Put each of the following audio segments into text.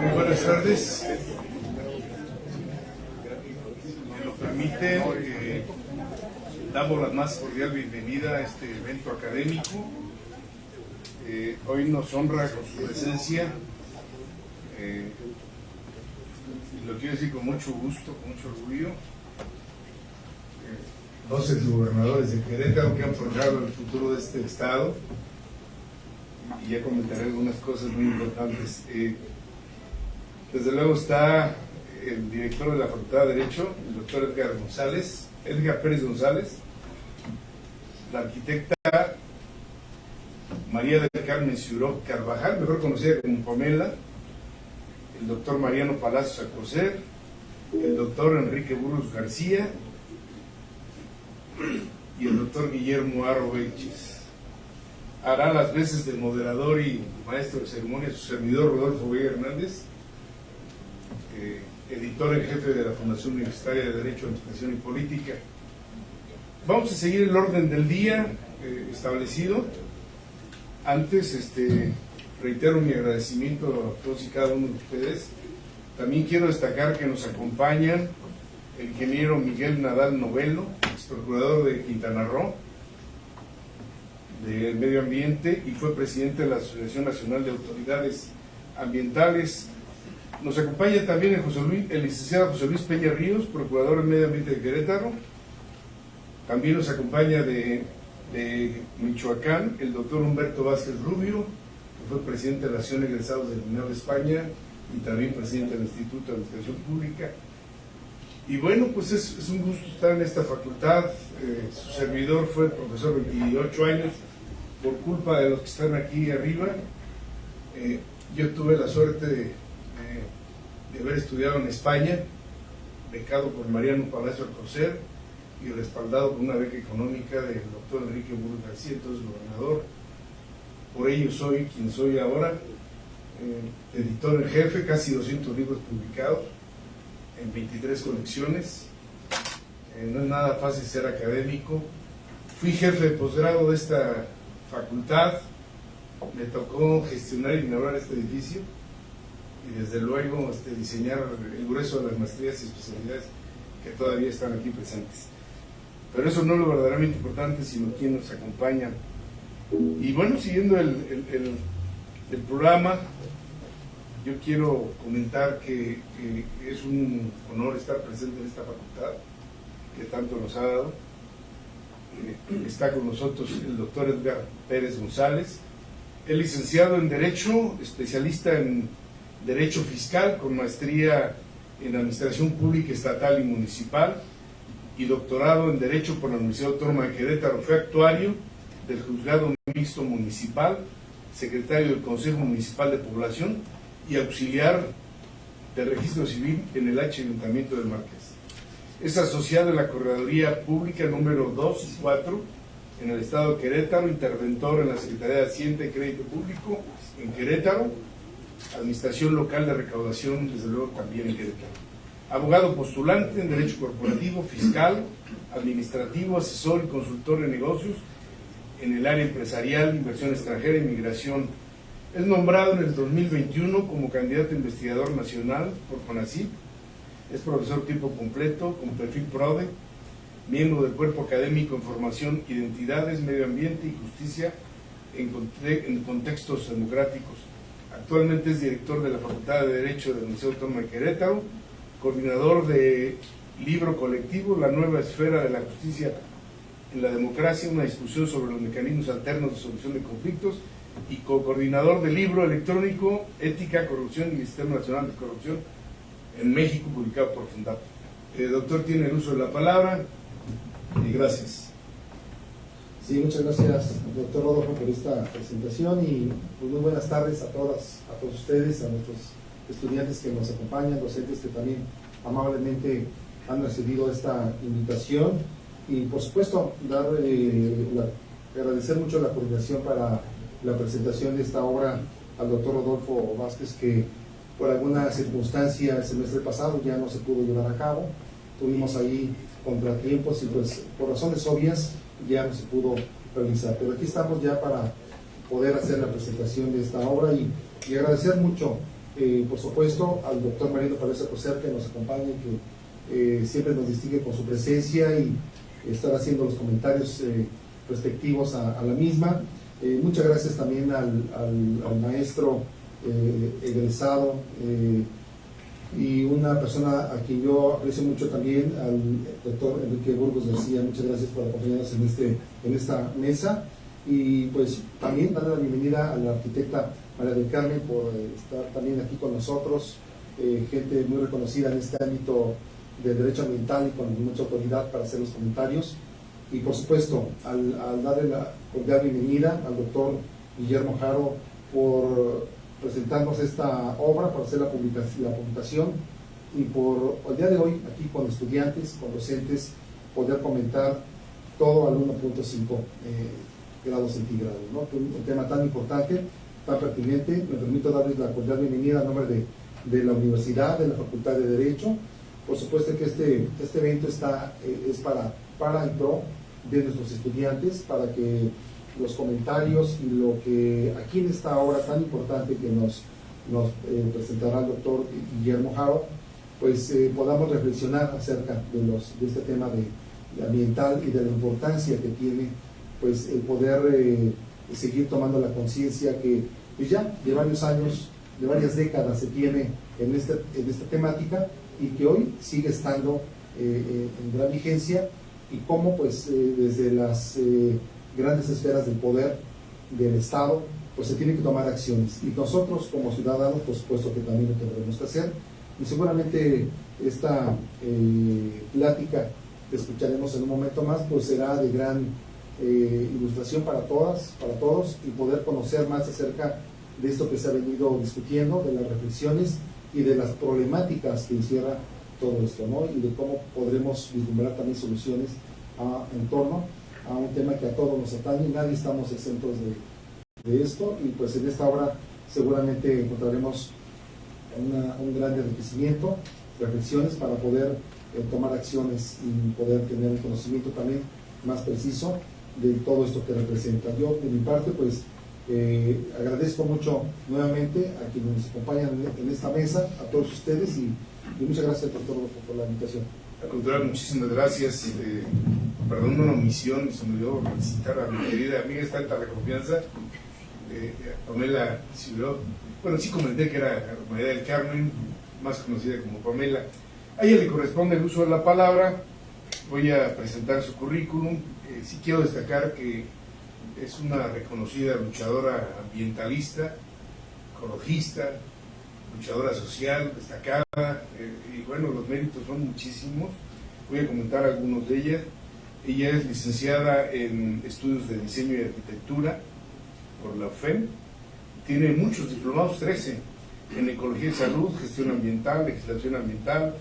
Muy buenas tardes. Si lo permiten, damos la más cordial bienvenida a este evento académico. Hoy nos honra con su presencia, y lo quiero decir con mucho gusto, con mucho orgullo, 12 gobernadores de Querétaro que han forjado el futuro de este estado, y ya comentaré algunas cosas muy importantes. Desde luego está el director de la Facultad de Derecho, el doctor Edgar Pérez González, la arquitecta María del Carmen Ciuró Carvajal, mejor conocida como Pamela, el doctor Mariano Palacios Alcocer, el doctor Enrique Burros García y el doctor Guillermo Arro Belches. Hará las veces de moderador y maestro de ceremonia su servidor Rodolfo Vega Hernández, editor en jefe de la Fundación Universitaria de Derecho, Administración y Política. Vamos a seguir el orden del día establecido. Antes, reitero mi agradecimiento a todos y cada uno de ustedes. También quiero destacar que nos acompañan el ingeniero Miguel Nadal Novelo, ex procurador de Quintana Roo, del Medio Ambiente, y fue presidente de la Asociación Nacional de Autoridades Ambientales. Nos acompaña también el licenciado José Luis Peña Ríos, procurador del Medio Ambiente de Querétaro. También nos acompaña de Michoacán el doctor Humberto Vázquez Rubio, que fue presidente de la Asociación de Egresados del INAH de España y también presidente del Instituto de Administración Pública. Y bueno, pues es un gusto estar en esta facultad. Su servidor fue profesor 28 años por culpa de los que están aquí arriba. Yo tuve la suerte de haber estudiado en España, becado por Mariano Palacios Alcocer y respaldado por una beca económica del doctor Enrique Burros García, entonces gobernador. Por ello soy quien soy ahora, editor en jefe, casi 200 libros publicados en 23 colecciones. No es nada fácil ser académico. Fui jefe de posgrado de esta facultad, me tocó gestionar y inaugurar este edificio y desde luego diseñar el grueso de las maestrías y especialidades que todavía están aquí presentes. Pero eso no es lo verdaderamente importante, sino quién nos acompaña. Y bueno, siguiendo el programa, yo quiero comentar que es un honor estar presente en esta facultad que tanto nos ha dado. Está con nosotros el doctor Edgar Pérez González, es licenciado en Derecho, especialista en Derecho Fiscal, con maestría en Administración Pública Estatal y Municipal, y doctorado en Derecho por la Universidad Autónoma de Querétaro. Fue actuario del Juzgado Mixto Municipal, secretario del Consejo Municipal de Población y auxiliar de Registro Civil en el Ayuntamiento del Marqués. Es asociado en la Correduría Pública número 2 y 4 en el Estado de Querétaro, interventor en la Secretaría de Hacienda y Crédito Público en Querétaro, Administración Local de Recaudación, desde luego también en Querétaro. abogado postulante en Derecho Corporativo, Fiscal, Administrativo, asesor y consultor en negocios en el área empresarial, inversión extranjera y migración. Es nombrado en el 2021 como candidato a investigador nacional por CONACYT. Es profesor tiempo completo con perfil PRODE, miembro del Cuerpo Académico en Formación, Identidades, Medio Ambiente y Justicia en Contextos Democráticos. Actualmente es director de la Facultad de Derecho de la Universidad Autónoma de Querétaro, coordinador de libro colectivo La Nueva Esfera de la Justicia en la Democracia, una discusión sobre los mecanismos alternos de solución de conflictos, y coordinador del libro electrónico Ética, Corrupción y el Sistema Nacional de Corrupción en México, publicado por Fundap. Doctor, tiene el uso de la palabra y gracias. Sí, muchas gracias, doctor Rodolfo, por esta presentación y pues, muy buenas tardes a todos ustedes, a nuestros estudiantes que nos acompañan, docentes que también amablemente han recibido esta invitación y por supuesto agradecer mucho la coordinación para la presentación de esta obra al doctor Rodolfo Vázquez, que por alguna circunstancia el semestre pasado ya no se pudo llevar a cabo. Tuvimos ahí contratiempos y pues por razones obvias ya no se pudo realizar, pero aquí estamos ya para poder hacer la presentación de esta obra y agradecer mucho por supuesto al doctor Mariano Cabeza Coser, que nos acompaña y que siempre nos distingue con su presencia y estar haciendo los comentarios respectivos a la misma. Muchas gracias también al maestro egresado y una persona a quien yo aprecio mucho también, al doctor Enrique Burgos García. Muchas gracias por acompañarnos en esta mesa y pues también darle la bienvenida a la arquitecta María del Carmen por estar también aquí con nosotros, gente muy reconocida en este ámbito del derecho ambiental y con mucha autoridad para hacer los comentarios. Y por supuesto, al darle la cordial bienvenida al doctor Guillermo Jaro por presentarnos esta obra, por hacer la publicación y por el día de hoy aquí con estudiantes, con docentes, poder comentar todo al 1.5 grados centígrados, ¿no? Un tema tan importante, tan pertinente. Me permito darles la cordial bienvenida a nombre de la universidad, de la Facultad de Derecho. Por supuesto que este evento es para y pro de nuestros estudiantes, para que los comentarios y lo que aquí en esta obra tan importante que nos presentará el doctor Guillermo Jaro, pues podamos reflexionar acerca de este tema de ambiental y de la importancia que tiene pues el poder seguir tomando la conciencia que pues ya de varios años, de varias décadas se tiene en esta temática y que hoy sigue estando en gran vigencia, y cómo pues desde las grandes esferas del poder del Estado pues se tienen que tomar acciones, y nosotros como ciudadanos por supuesto que también lo tendremos que hacer, y seguramente esta plática que escucharemos en un momento más pues será de gran ilustración para todas, para todos, y poder conocer más acerca de esto que se ha venido discutiendo, de las reflexiones y de las problemáticas que encierra todo esto, ¿no? Y de cómo podremos vislumbrar también soluciones en torno a un tema que a todos nos atañe. Nadie estamos exentos de esto, y pues en esta obra seguramente encontraremos un gran enriquecimiento, reflexiones para poder tomar acciones y poder tener un conocimiento también más preciso de todo esto que representa. Yo de mi parte pues agradezco mucho nuevamente a quienes nos acompañan en esta mesa, a todos ustedes, y muchas gracias doctor por la invitación. Al contrario, muchísimas gracias. Perdón una omisión, se me olvidó felicitar a mi querida amiga, está alta la confianza, Pamela Ciudad. Bueno, sí comenté que era María del Carmen, más conocida como Pamela. A ella le corresponde el uso de la palabra. Voy a presentar su currículum. Sí quiero destacar que es una reconocida luchadora ambientalista, ecologista, luchadora social destacada, y bueno, los méritos son muchísimos. Voy a comentar algunos de ellas. Ella es licenciada en estudios de diseño y arquitectura por la UFEM, tiene muchos diplomados, 13, en ecología y salud, gestión ambiental, legislación ambiental,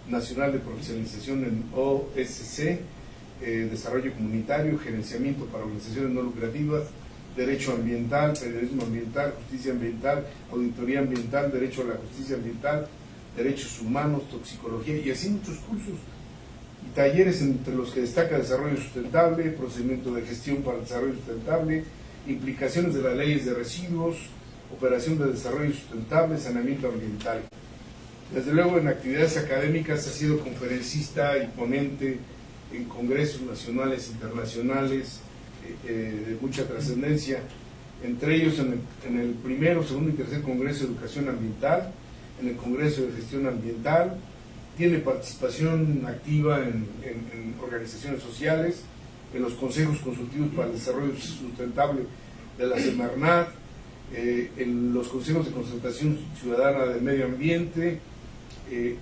nacional de profesionalización en OSC, desarrollo comunitario, gerenciamiento para organizaciones no lucrativas, derecho ambiental, periodismo ambiental, justicia ambiental, auditoría ambiental, derecho a la justicia ambiental, derechos humanos, toxicología y así muchos cursos y talleres, entre los que destaca desarrollo sustentable, procedimiento de gestión para el desarrollo sustentable, implicaciones de las leyes de residuos, operación de desarrollo sustentable, saneamiento ambiental. Desde luego, en actividades académicas ha sido conferencista y ponente en congresos nacionales e internacionales de mucha trascendencia, entre ellos en el primero, segundo y tercer Congreso de Educación Ambiental, en el Congreso de Gestión Ambiental. Tiene participación activa en organizaciones sociales, en los consejos consultivos para el desarrollo sustentable de la Semarnat, en los consejos de concertación ciudadana del medio ambiente,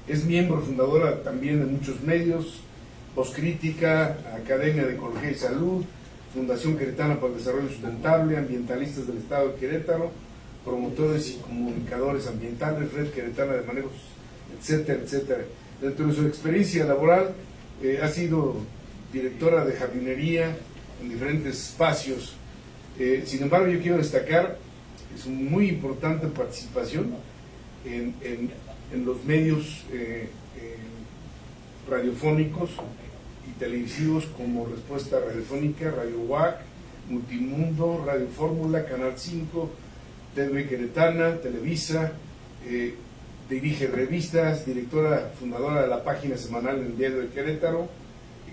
es miembro fundadora también de muchos medios, Postcrítica, Academia de Ecología y Salud, Fundación Queretana para el Desarrollo Sustentable, Ambientalistas del Estado de Querétaro, promotores y comunicadores ambientales, Red Queretana de Manejos, etcétera, etcétera. Dentro de su experiencia laboral, ha sido directora de jardinería en diferentes espacios. Sin embargo, yo quiero destacar su muy importante participación en los medios radiofónicos y televisivos como Respuesta Radiofónica, Radio UAC, Multimundo, Radio Fórmula, Canal 5, TV Queretana, Televisa, dirige revistas, directora fundadora de la página semanal del Diario de Querétaro,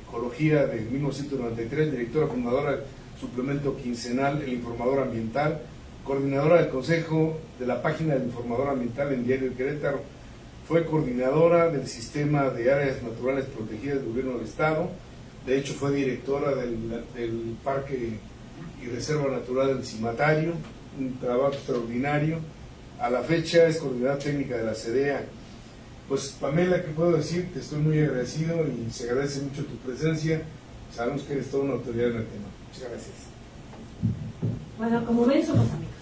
Ecología de 1993, directora fundadora del suplemento quincenal El Informador Ambiental, coordinadora del consejo de la página del Informador Ambiental en Diario de Querétaro, fue coordinadora del sistema de áreas naturales protegidas del gobierno del estado, de hecho fue directora del Parque y Reserva Natural del Cimatario, un trabajo extraordinario. A la fecha es coordinadora técnica de la CEDEA. Pues Pamela, ¿qué puedo decir? Te estoy muy agradecido y se agradece mucho tu presencia. Sabemos que eres toda una autoridad en el tema. Muchas gracias. Bueno, como ven, somos amigos.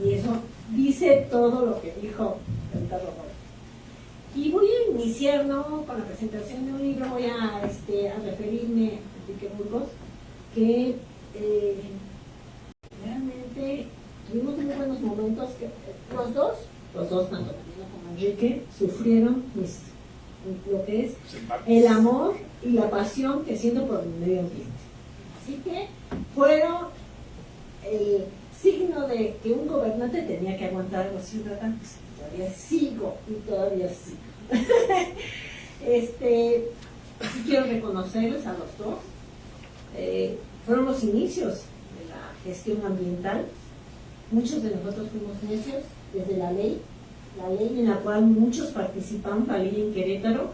Y eso dice todo lo que dijo Carlos Rodríguez. Y voy a iniciar, ¿no?, con la presentación de un libro. Voy a referirme a Enrique Burgos, que realmente tuvimos muy buenos momentos, que los dos, tanto Daniela como Enrique, sufrieron lo que es el amor y la pasión que siento por el medio ambiente. Así que fueron el signo de que un gobernante tenía que aguantar a los ciudadanos. Todavía sigo y todavía sigo. Sí quiero reconocerles a los dos. Fueron los inicios de la gestión ambiental. Muchos de nosotros fuimos necios desde la ley en la cual muchos participaron, la ley en Querétaro,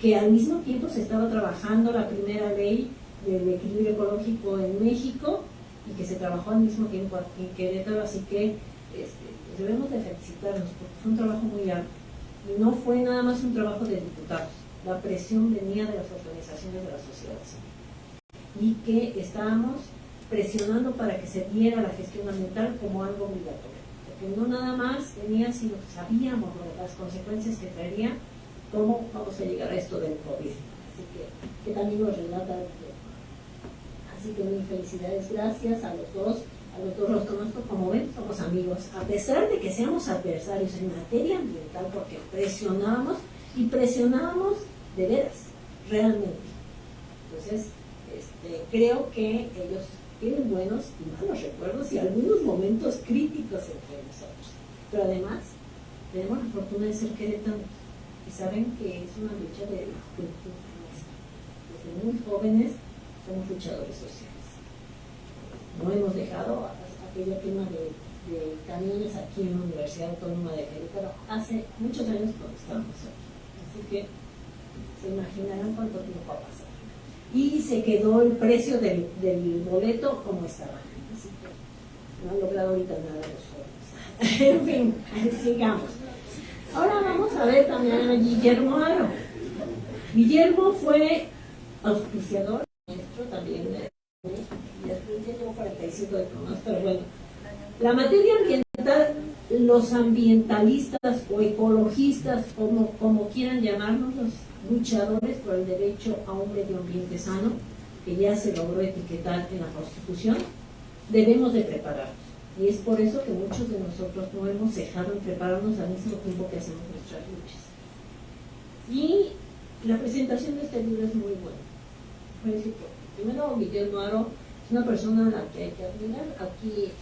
que al mismo tiempo se estaba trabajando la primera ley del equilibrio ecológico en México y que se trabajó al mismo tiempo aquí en Querétaro, así que debemos de felicitarnos porque fue un trabajo muy arduo y no fue nada más un trabajo de diputados, la presión venía de las organizaciones de la sociedad civil y que estábamos presionando para que se diera la gestión ambiental como algo obligatorio, porque no nada más venía, sino que sabíamos las consecuencias que traería, cómo vamos a llegar a esto del COVID, así que también nos relata el tema. Así que mis felicidades, gracias a los dos los conozco, como ven, somos amigos, a pesar de que seamos adversarios en materia ambiental, porque presionábamos de veras, realmente. Entonces, creo que ellos tienen buenos y malos recuerdos y algunos momentos críticos entre nosotros, pero además tenemos la fortuna de ser queretanos y saben que es una lucha de juventud. Desde muy jóvenes somos luchadores sociales. No hemos dejado aquella quema de camiones aquí en la Universidad Autónoma de Querétaro hace muchos años cuando estábamos aquí. Así que se imaginarán cuánto tiempo ha pasado. Y se quedó el precio del boleto como estaba. Así que no han logrado ahorita nada los jóvenes. En fin, sigamos. Ahora vamos a ver también a Guillermo Haro. Guillermo fue auspiciador nuestro también. Ya tengo 45 de más, pero bueno. La materia ambiental, los ambientalistas o ecologistas, como quieran llamarnos, los luchadores por el derecho a un medio ambiente sano, que ya se logró etiquetar en la Constitución, debemos de prepararnos. Y es por eso que muchos de nosotros no hemos dejado de prepararnos al mismo tiempo que hacemos nuestras luchas. Y la presentación de este libro es muy buena. Voy a decir por qué. Primero, Miguel Noaro es una persona a la que hay que admirar. Aquí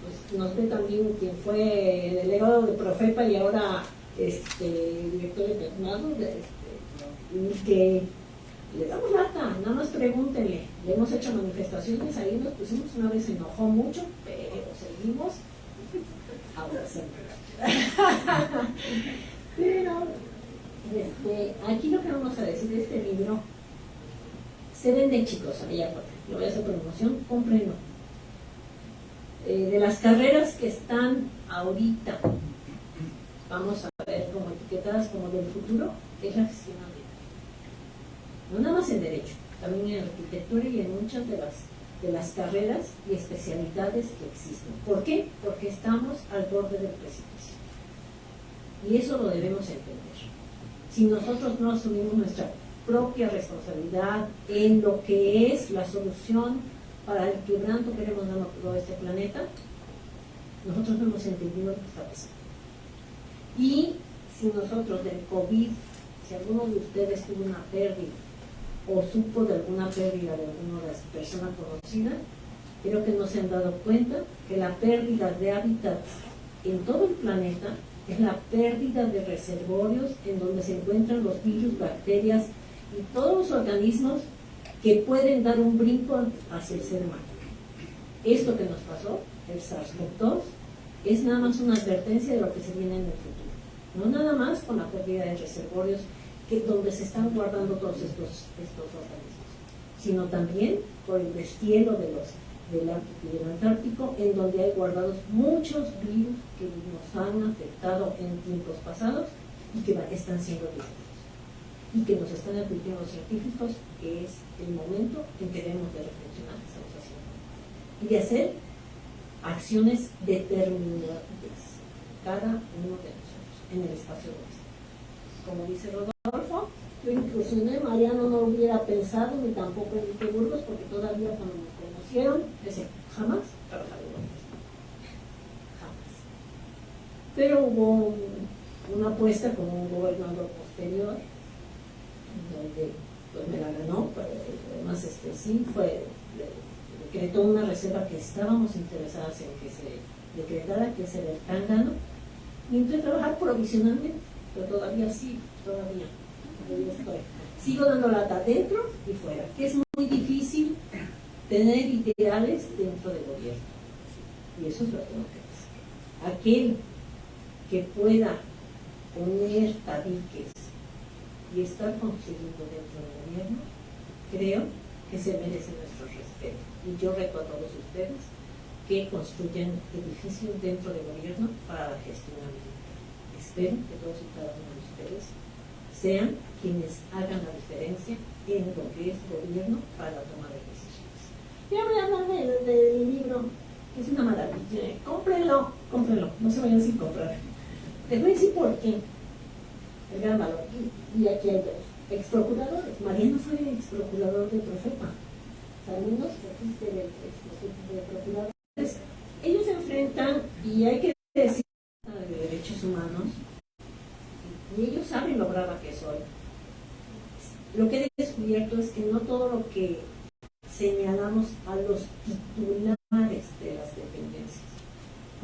pues, nos ve también quien fue delegado de Profepa y ahora director de internado, y que le damos lata, nada más pregúntenle. Le hemos hecho manifestaciones, ahí nos pusimos, una vez se enojó mucho, pero seguimos abrazando. Pero aquí lo que vamos a decir de este libro, se vende, chicos, allá afuera, lo voy a hacer promoción, cómprenlo. De las carreras que están ahorita, vamos a ver como etiquetadas como del futuro, es la gestión ambiental. No nada más en derecho, también en arquitectura y en muchas de las carreras y especialidades que existen. ¿Por qué? Porque estamos al borde del precipicio. Y eso lo debemos entender. Si nosotros no asumimos nuestra propia responsabilidad en lo que es la solución para el quebranto que queremos dar a todo este planeta, nosotros no hemos entendido lo que está pasando. Y si nosotros del COVID, si alguno de ustedes tuvo una pérdida o supo de alguna pérdida de alguna persona conocida, creo que no se han dado cuenta que la pérdida de hábitat en todo el planeta es la pérdida de reservorios en donde se encuentran los virus, bacterias y todos los organismos que pueden dar un brinco hacia el ser humano. Esto que nos pasó, el SARS-CoV-2, es nada más una advertencia de lo que se viene en el futuro. No nada más con la pérdida de reservorios donde se están guardando todos estos organismos, sino también por el deshielo del Ártico y el Antártico, en donde hay guardados muchos virus que nos han afectado en tiempos pasados y que están siendo liberados. Y que nos están advirtiendo los científicos que es el momento en que debemos de reflexionar qué estamos haciendo y de hacer acciones determinadas cada uno de nosotros en el espacio nuestro. Como dice Rodolfo, yo incursioné, Mariano no hubiera pensado ni tampoco Enrique Burgos, porque todavía cuando me conocieron decía, jamás trabajaré con él, jamás. Pero hubo una apuesta con un gobernador posterior donde pues me la ganó, pero además sí decretó una reserva que estábamos interesadas en que se decretara, que es el Tángano, y entré a trabajar provisionalmente, pero todavía estoy. Sigo dando lata dentro y fuera, que es muy difícil tener ideales dentro del gobierno, y eso es lo que tengo que hacer. Aquel que pueda poner tabiques y estar construyendo dentro del gobierno, creo que se merece nuestro respeto. Y yo reto a todos ustedes que construyan edificios dentro del gobierno para la gestión ambiental. Espero que todos y cada uno de ustedes sean quienes hagan la diferencia en lo que es gobierno para la toma de decisiones. Ya voy a hablar del libro, que es una maravilla. Cómprenlo, no se vayan sin comprar. Les voy a decir por qué. El gran valor. Y aquí hay dos ex procuradores. Mariano fue ex procurador de Profepa. Saludos, de procuradores. Ellos se enfrentan, y hay que decir, de derechos humanos, y ellos saben lo brava que soy. Lo que he descubierto es que no todo lo que señalamos a los titulares de las dependencias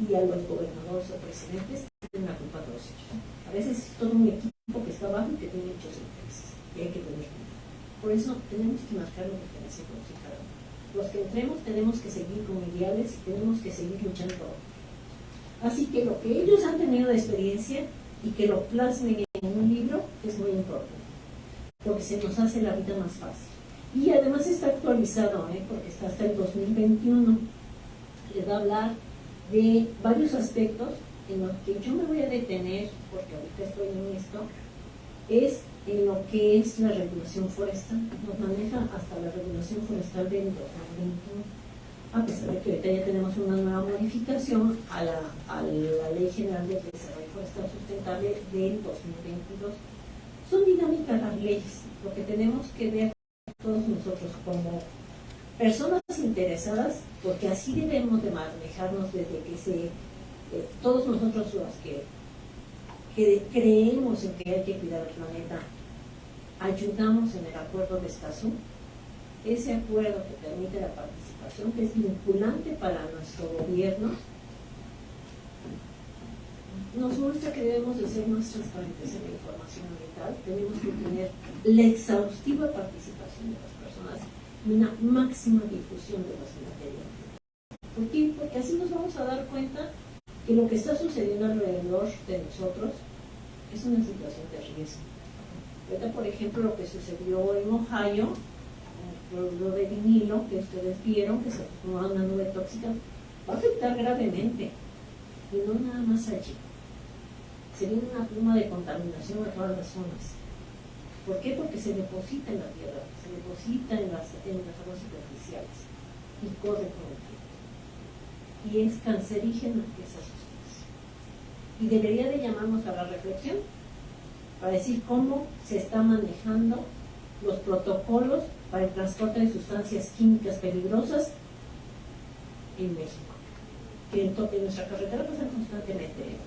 y a los gobernadores o presidentes tienen la culpa de todos ellos. A veces es todo un equipo que está abajo y que tiene muchos intereses, y hay que tener cuidado. Por eso tenemos que marcar la diferencia todos y cada uno. Los que entremos tenemos que seguir con ideales y tenemos que seguir luchando. Así que lo que ellos han tenido de experiencia y que lo plasmen en un libro es muy importante, porque se nos hace la vida más fácil. Y además está actualizado, porque está hasta el 2021. Les va a hablar de varios aspectos en los que yo me voy a detener, porque ahorita estoy en esto, es en lo que es la regulación forestal. Nos maneja hasta la regulación forestal del 2021, a pesar de que ahorita ya tenemos una nueva modificación a la Ley General de Desarrollo Forestal Sustentable del 2022. Son dinámicas las leyes. Lo que tenemos que ver todos nosotros como personas interesadas, porque así debemos de manejarnos desde que todos nosotros los que creemos en que hay que cuidar el planeta, ayudamos en el acuerdo de Escazú, ese acuerdo que permite la participación, que es vinculante para nuestro gobierno, nos muestra que debemos de ser más transparentes en la información ambiental, tenemos que tener la exhaustiva participación de las personas y una máxima difusión de las materias. ¿Por qué? Porque así nos vamos a dar cuenta que lo que está sucediendo alrededor de nosotros es una situación de riesgo. Ahorita, por ejemplo, lo que sucedió en Ohio, lo de vinilo, que ustedes vieron, que se formó una nube tóxica, va a afectar gravemente, y no nada más allí. Se viene una pluma de contaminación a todas las zonas. ¿Por qué? Porque se deposita en la tierra, se deposita en las aguas superficiales y corre por el tiempo. Y es cancerígena esa sustancia. Y debería de llamarnos a la reflexión para decir cómo se está manejando los protocolos para el transporte de sustancias químicas peligrosas en México. Que en nuestra carretera pasan constantemente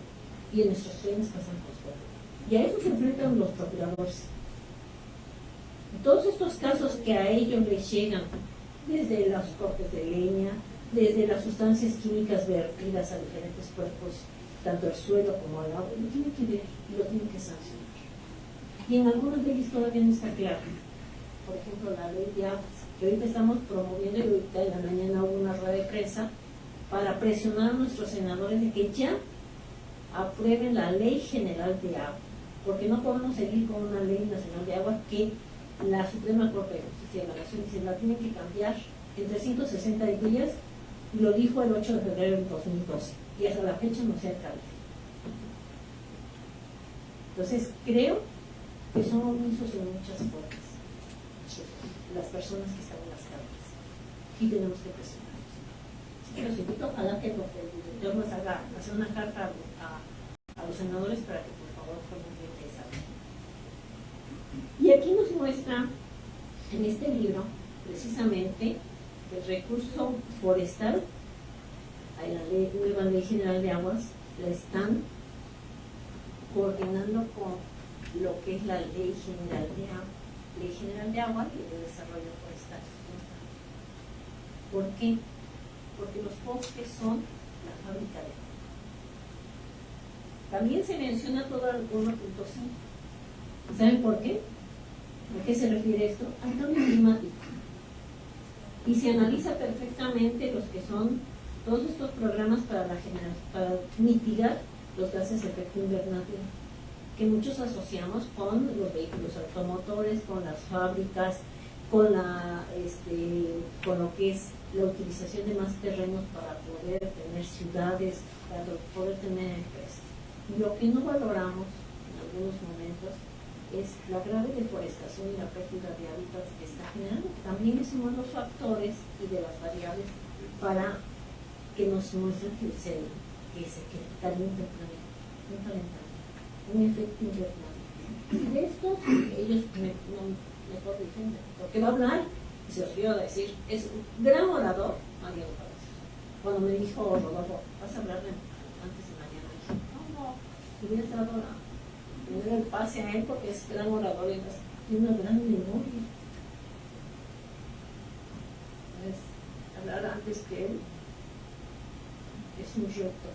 y en nuestros trenes pasan constantemente. Y a eso se enfrentan los procuradores. Y todos estos casos que a ellos les llegan, desde los cortes de leña, desde las sustancias químicas vertidas a diferentes cuerpos, tanto al suelo como al agua, lo tienen que ver y lo tienen que sancionar. Y en algunas leyes todavía no está claro. Por ejemplo, la ley de aguas, que ahorita estamos promoviendo, y ahorita en la mañana hubo una rueda de prensa para presionar a nuestros senadores de que ya aprueben la Ley General de Agua, porque no podemos seguir con una Ley Nacional de Agua que la Suprema Corte de Justicia de la Nación dice la tienen que cambiar en 360 días, y lo dijo el 8 de febrero del 2012, y hasta la fecha no se ha cambiado. Entonces, creo que son omisos en muchas formas las personas que están en las cámaras, y tenemos que presionarlos. Así que los invito, ojalá que el director nos haga hacer una carta a los senadores para que por favor formen esa ley. Y aquí nos muestra en este libro precisamente el recurso forestal a la nueva Ley General de Aguas, la están coordinando con lo que es la Ley General de Agua. Ley General de Agua y de Desarrollo Forestal. ¿Por qué? Porque los bosques son la fábrica de agua. También se menciona todo el 1.5. ¿Saben por qué? ¿A qué se refiere esto? Al cambio climático. Y se analiza perfectamente los que son todos estos programas para mitigar los gases de efecto invernadero, que muchos asociamos con los vehículos automotores, con las fábricas, con lo que es la utilización de más terrenos para poder tener ciudades, para poder tener empresas. Lo que no valoramos en algunos momentos es la grave deforestación y la pérdida de hábitats que está generando, que también es uno de los factores y de las variables para que nos muestren que se calienta el planeta, un calentamiento, un efecto invernadero. Y de esto ellos me corrigen, porque va a hablar, y se os quiero decir, es un gran orador, Mariano Palacios. Cuando me dijo Rodolfo, vas a hablar antes de mañana, dije, no, hubiera dado el pase a él porque es gran orador y tiene una gran memoria. Entonces, hablar antes que él es un reto.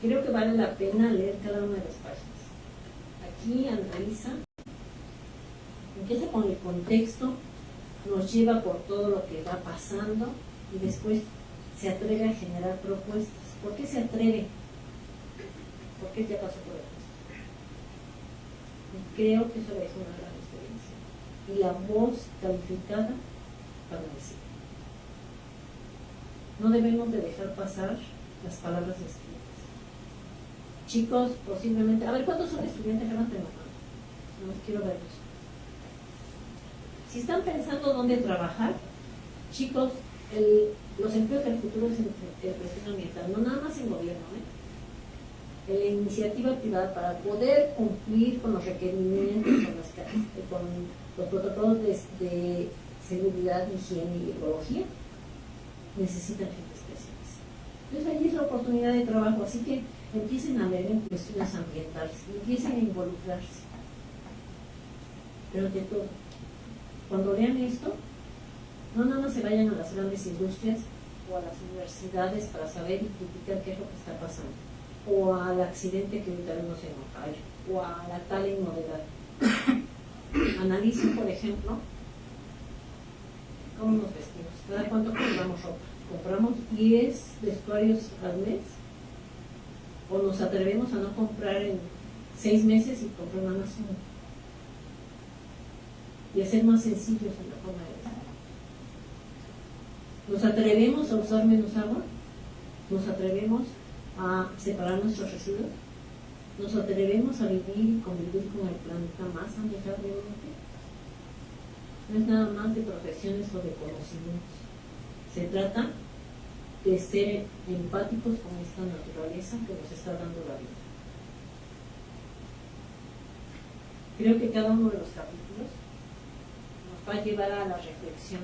Creo que vale la pena leer cada una de las páginas. Aquí analiza, empieza con el contexto, nos lleva por todo lo que va pasando y después se atreve a generar propuestas. ¿Por qué se atreve? Porque ya pasó por esto. Y creo que eso le es una gran experiencia. Y la voz calificada para decir. No debemos de dejar pasar las palabras escritas. Chicos, posiblemente, a ver, ¿cuántos son estudiantes? Levanten la mano. No quiero verlos. Si están pensando dónde trabajar, chicos, los empleos del futuro es en presión ambiental, no nada más en gobierno, en la iniciativa privada para poder cumplir con los requerimientos, con los protocolos de seguridad, higiene y ecología, necesitan gente especialista. Entonces ahí es la oportunidad de trabajo, así que empiecen a leer en cuestiones ambientales, empiecen a involucrarse. Pero de todo, cuando lean esto, no nada más se vayan a las grandes industrias o a las universidades para saber y criticar qué es lo que está pasando, o al accidente que ahorita vimos en Ohio, o a la tala inmoderada. Analicen, por ejemplo, cómo nos vestimos, cada cuánto compramos ropa. ¿Compramos 10 vestuarios al mes? ¿O nos atrevemos a no comprar en 6 meses y comprar nada más uno? Y hacer más sencillos en la forma de vestir. ¿Nos atrevemos a usar menos agua? ¿Nos atrevemos a separar nuestros residuos? ¿Nos atrevemos a vivir y convivir con el planeta más amigablemente? No es nada más de profesiones o de conocimientos. Se trata de ser empáticos con esta naturaleza que nos está dando la vida. Creo que cada uno de los capítulos nos va a llevar a la reflexión.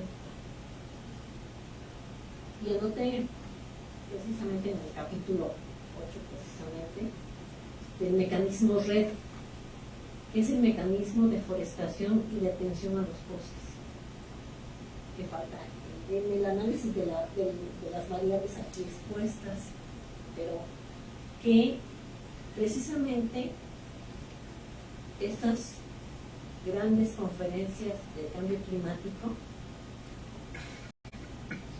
Y anoté precisamente en el capítulo 8, precisamente, del mecanismo RED, que es el mecanismo de forestación y de atención a los bosques, que falta en el análisis de las variables aquí expuestas, pero que precisamente estas grandes conferencias de cambio climático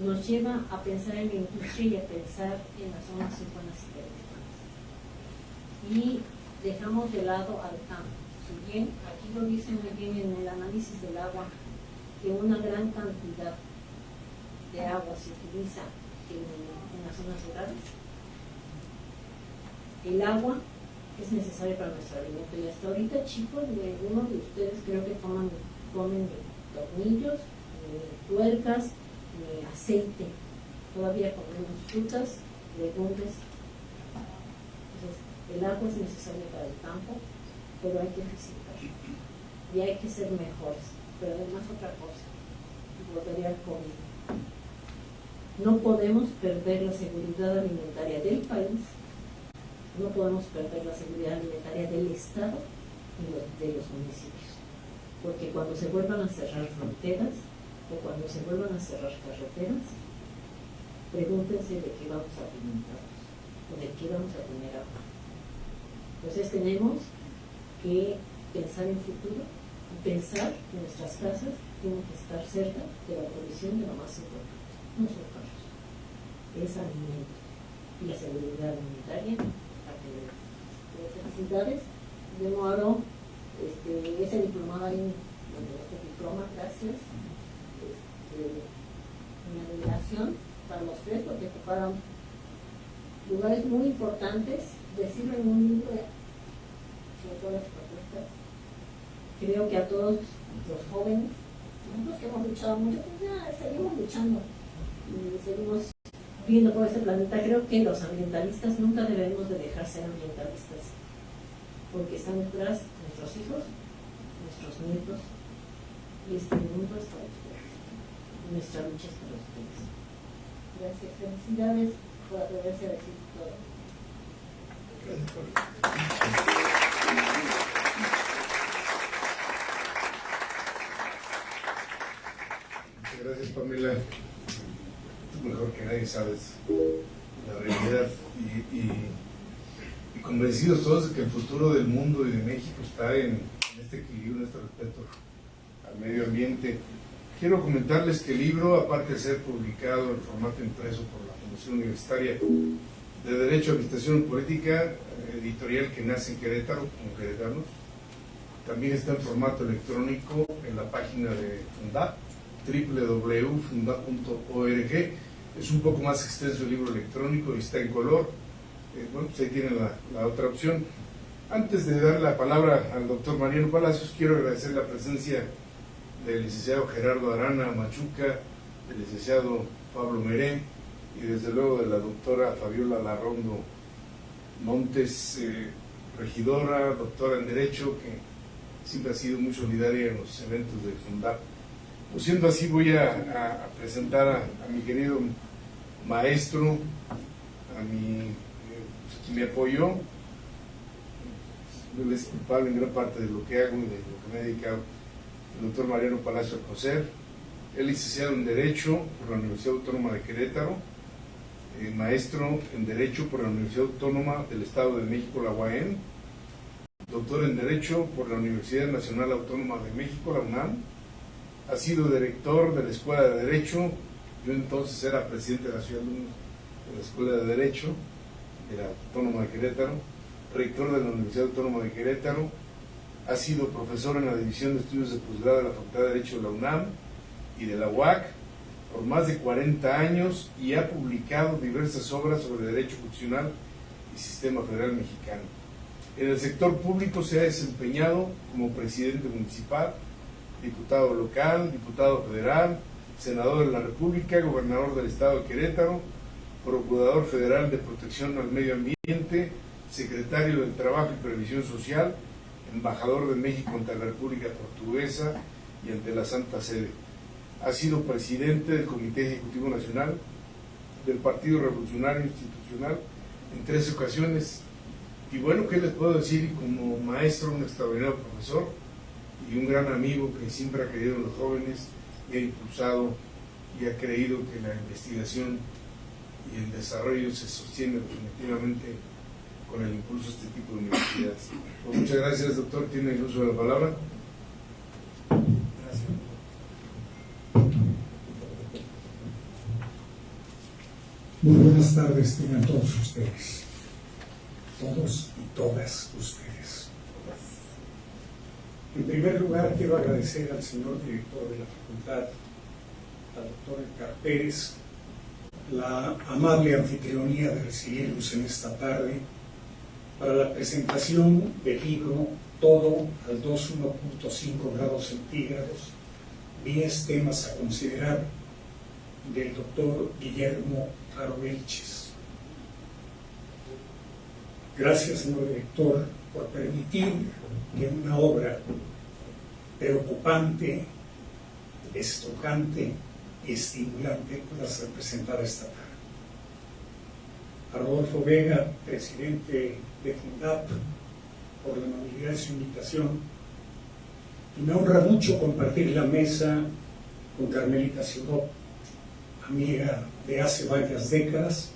nos lleva a pensar en la industria y a pensar en las zonas urbanas y urbanas. Y dejamos de lado al campo. Si bien, aquí lo dice muy bien en el análisis del agua, que una gran cantidad de agua se utiliza en las zonas rurales, el agua es necesaria para nuestro alimento. Y hasta ahorita, chicos, ninguno de ustedes creo que comen tornillos, ni tuercas, ni aceite. Todavía comemos frutas, legumbres. Entonces, el agua es necesaria para el campo, pero hay que ejercitar y hay que ser mejores. Pero además otra cosa, volvería al COVID. No podemos perder la seguridad alimentaria del país, no podemos perder la seguridad alimentaria del Estado y de los municipios. Porque cuando se vuelvan a cerrar fronteras o cuando se vuelvan a cerrar carreteras, pregúntense de qué vamos a alimentarnos o de qué vamos a tener agua. Entonces tenemos que pensar en futuro y pensar que nuestras casas tienen que estar cerca de la provisión de lo más importante. No son carros, es alimento y la seguridad alimentaria la tenemos. Felicidades, yo no hablo ese diplomado ahí, este diploma, gracias, mi admiración para los tres porque ocuparon lugares muy importantes, decirlo en un libro sobre todas las propuestas. Creo que a todos los jóvenes, nosotros que hemos luchado mucho, pues ya seguimos luchando y seguimos viendo por este planeta. Creo que los ambientalistas nunca debemos de dejar ser ambientalistas, porque están detrás nuestros hijos, nuestros nietos, y este mundo es para ustedes, nuestra lucha es para ustedes. Gracias, felicidades por atreverse a decir todo. Muchas gracias, Pamela. Tú mejor que nadie sabes la realidad y convencidos todos de que el futuro del mundo y de México está en este equilibrio, en este respeto al medio ambiente. Quiero comentarles que el libro, aparte de ser publicado en formato impreso por la Fundación Universitaria de Derecho, Administración y Política, editorial que nace en Querétaro, como queretanos, también está en formato electrónico en la página de Fundap, www.fundap.org. Es un poco más extenso el libro electrónico y está en color. Bueno, pues ahí tienen la otra opción. Antes de dar la palabra al doctor Mariano Palacios, quiero agradecer la presencia del licenciado Gerardo Arana Machuca, del licenciado Pablo Meré y desde luego de la doctora Fabiola Larrondo Montes, regidora, doctora en Derecho, que siempre ha sido muy solidaria en los eventos de Fundap. Pues siendo así, voy a presentar a mi querido maestro, a mi quien me apoyó. Él es culpable en gran parte de lo que hago y de lo que me he dedicado, el doctor Mariano Palacio Alcocer. Él es licenciado en Derecho por la Universidad Autónoma de Querétaro, maestro en Derecho por la Universidad Autónoma del Estado de México, la UAM, doctor en Derecho por la Universidad Nacional Autónoma de México, la UNAM. Ha sido director de la Escuela de Derecho. Yo entonces era presidente de la Ciudad de la Escuela de Derecho de la Autónoma de Querétaro, rector de la Universidad Autónoma de Querétaro. Ha sido profesor en la División de Estudios de Posgrado de la Facultad de Derecho de la UNAM y de la UAC por más de 40 años y ha publicado diversas obras sobre derecho constitucional y sistema federal mexicano. En el sector público se ha desempeñado como presidente municipal, diputado local, diputado federal, senador de la República, gobernador del Estado de Querétaro, procurador federal de protección al medio ambiente, secretario del Trabajo y Previsión Social, embajador de México ante la República Portuguesa y ante la Santa Sede. Ha sido presidente del Comité Ejecutivo Nacional del Partido Revolucionario Institucional en 3 ocasiones. Y bueno, ¿qué les puedo decir? Como maestro, un extraordinario profesor y un gran amigo que siempre ha creído en los jóvenes y ha impulsado y ha creído que la investigación y el desarrollo se sostiene definitivamente con el impulso de este tipo de universidades. Pues muchas gracias, doctor. Tiene el uso de la palabra. Gracias. Muy buenas tardes tengan todos ustedes, todos y todas ustedes. En primer lugar, quiero agradecer al señor director de la facultad, al doctor Edgar Pérez, la amable anfitrionía de recibirnos en esta tarde para la presentación del libro Todo al 2.1.5 grados centígrados, 10 temas a considerar, del doctor Guillermo Haro Vilches. Gracias, señor director, por permitir que una obra preocupante, estrujante y estimulante pueda ser presentada esta tarde. A Rodolfo Vega, presidente de Fundap, por la amabilidad de su invitación, y me honra mucho compartir la mesa con Carmelita Ciudad, amiga de hace varias décadas,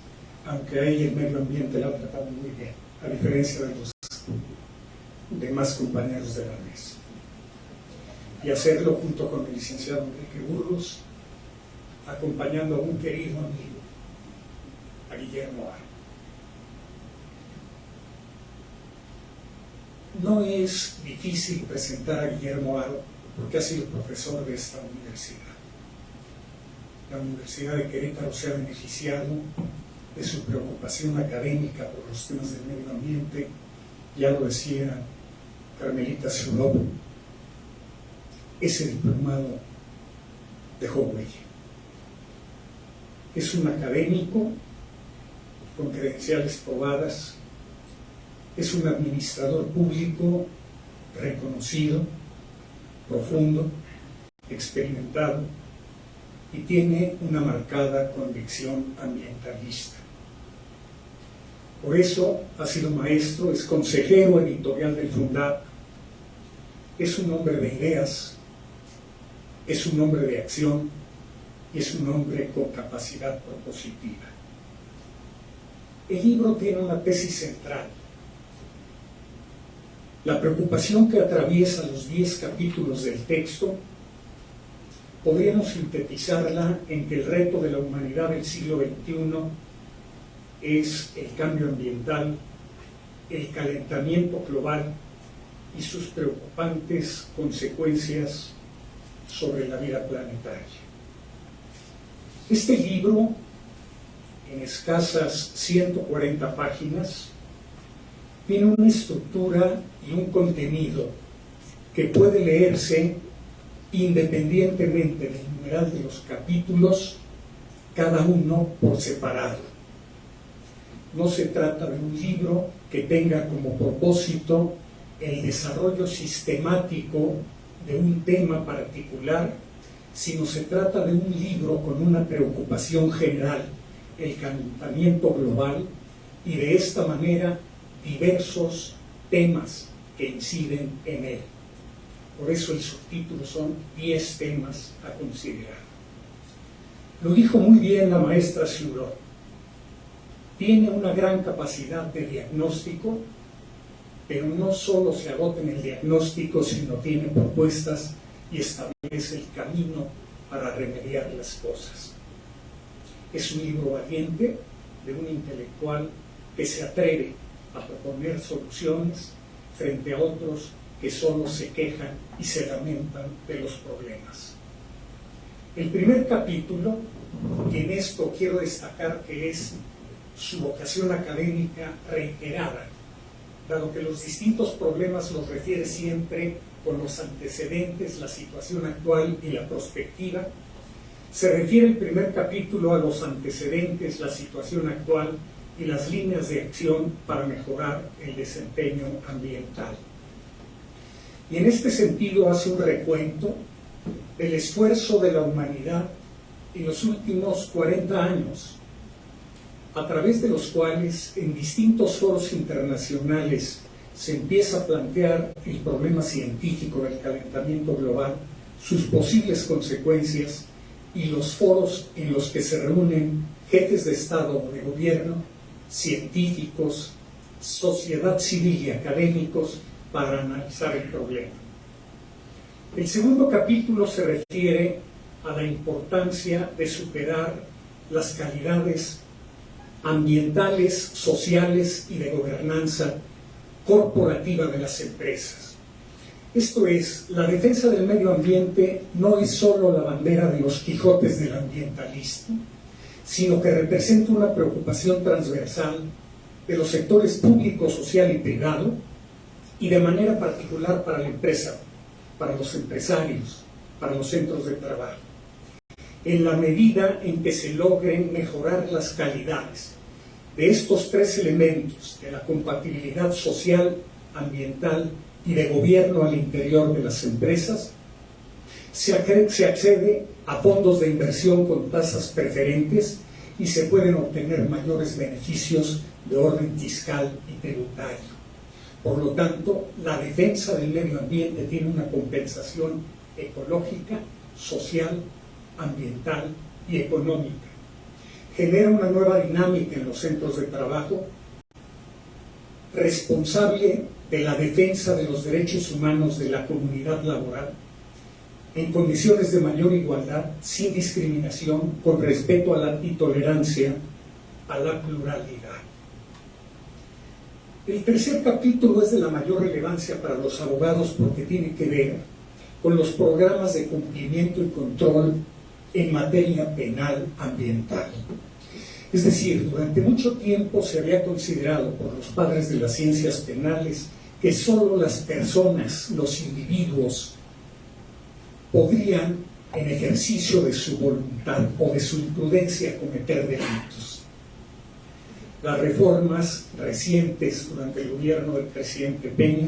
aunque a ella el medio ambiente la ha tratado muy bien, a diferencia de los demás compañeros de la mesa. Y hacerlo junto con el licenciado Enrique Burgos, acompañando a un querido amigo, a Guillermo Haro. No es difícil presentar a Guillermo Haro porque ha sido profesor de esta universidad. La Universidad de Querétaro se ha beneficiado de su preocupación académica por los temas del medio ambiente, ya lo decía Carmelita Ciudad. Ese diplomado dejó huella. Es un académico con credenciales probadas, es un administrador público reconocido, profundo, experimentado y tiene una marcada convicción ambientalista. Por eso ha sido maestro, es consejero editorial del Fundap, es un hombre de ideas, es un hombre de acción y es un hombre con capacidad propositiva. El libro tiene una tesis central. La preocupación que atraviesa los 10 capítulos del texto podríamos sintetizarla en que el reto de la humanidad del siglo XXI es el cambio ambiental, el calentamiento global y sus preocupantes consecuencias sobre la vida planetaria. Este libro, en escasas 140 páginas, tiene una estructura y un contenido que puede leerse independientemente del numeral de los capítulos, cada uno por separado. no se trata de un libro que tenga como propósito el desarrollo sistemático de un tema particular, sino se trata de un libro con una preocupación general, el calentamiento global, y de esta manera diversos temas que inciden en él. Por eso el subtítulo son 10 temas a considerar. Lo dijo muy bien la maestra Ciuró. Tiene una gran capacidad de diagnóstico, pero no solo se agota en el diagnóstico, sino tiene propuestas y establece el camino para remediar las cosas. Es un libro valiente de un intelectual que se atreve a proponer soluciones frente a otros que solo se quejan y se lamentan de los problemas. El primer capítulo, y en esto quiero destacar que es su vocación académica reiterada, dado que los distintos problemas los refiere siempre con los antecedentes, la situación actual y la prospectiva. Se refiere el primer capítulo a los antecedentes, la situación actual y las líneas de acción para mejorar el desempeño ambiental. Y en este sentido hace un recuento del esfuerzo de la humanidad en los últimos 40 años, a través de los cuales en distintos foros internacionales se empieza a plantear el problema científico del calentamiento global, sus posibles consecuencias y los foros en los que se reúnen jefes de Estado o de gobierno, científicos, sociedad civil y académicos para analizar el problema. El segundo capítulo se refiere a la importancia de superar las calidades ambientales, sociales y de gobernanza corporativa de las empresas. Esto es, la defensa del medio ambiente no es solo la bandera de los Quijotes del ambientalismo, sino que representa una preocupación transversal de los sectores público, social y privado, y de manera particular para la empresa, para los empresarios, para los centros de trabajo, en la medida en que se logren mejorar las calidades de estos tres elementos, de la compatibilidad social, ambiental y de gobierno al interior de las empresas, se accede a fondos de inversión con tasas preferentes y se pueden obtener mayores beneficios de orden fiscal y tributario. Por lo tanto, la defensa del medio ambiente tiene una compensación ecológica, social, ambiental y económica. Genera una nueva dinámica en los centros de trabajo, responsable de la defensa de los derechos humanos de la comunidad laboral, en condiciones de mayor igualdad, sin discriminación, con respeto a la intolerancia, a la pluralidad. El tercer capítulo es de la mayor relevancia para los abogados porque tiene que ver con los programas de cumplimiento y control en materia penal ambiental. Es decir, durante mucho tiempo se había considerado por los padres de las ciencias penales que solo las personas, los individuos, podrían, en ejercicio de su voluntad o de su imprudencia, cometer delitos. Las reformas recientes durante el gobierno del presidente Peña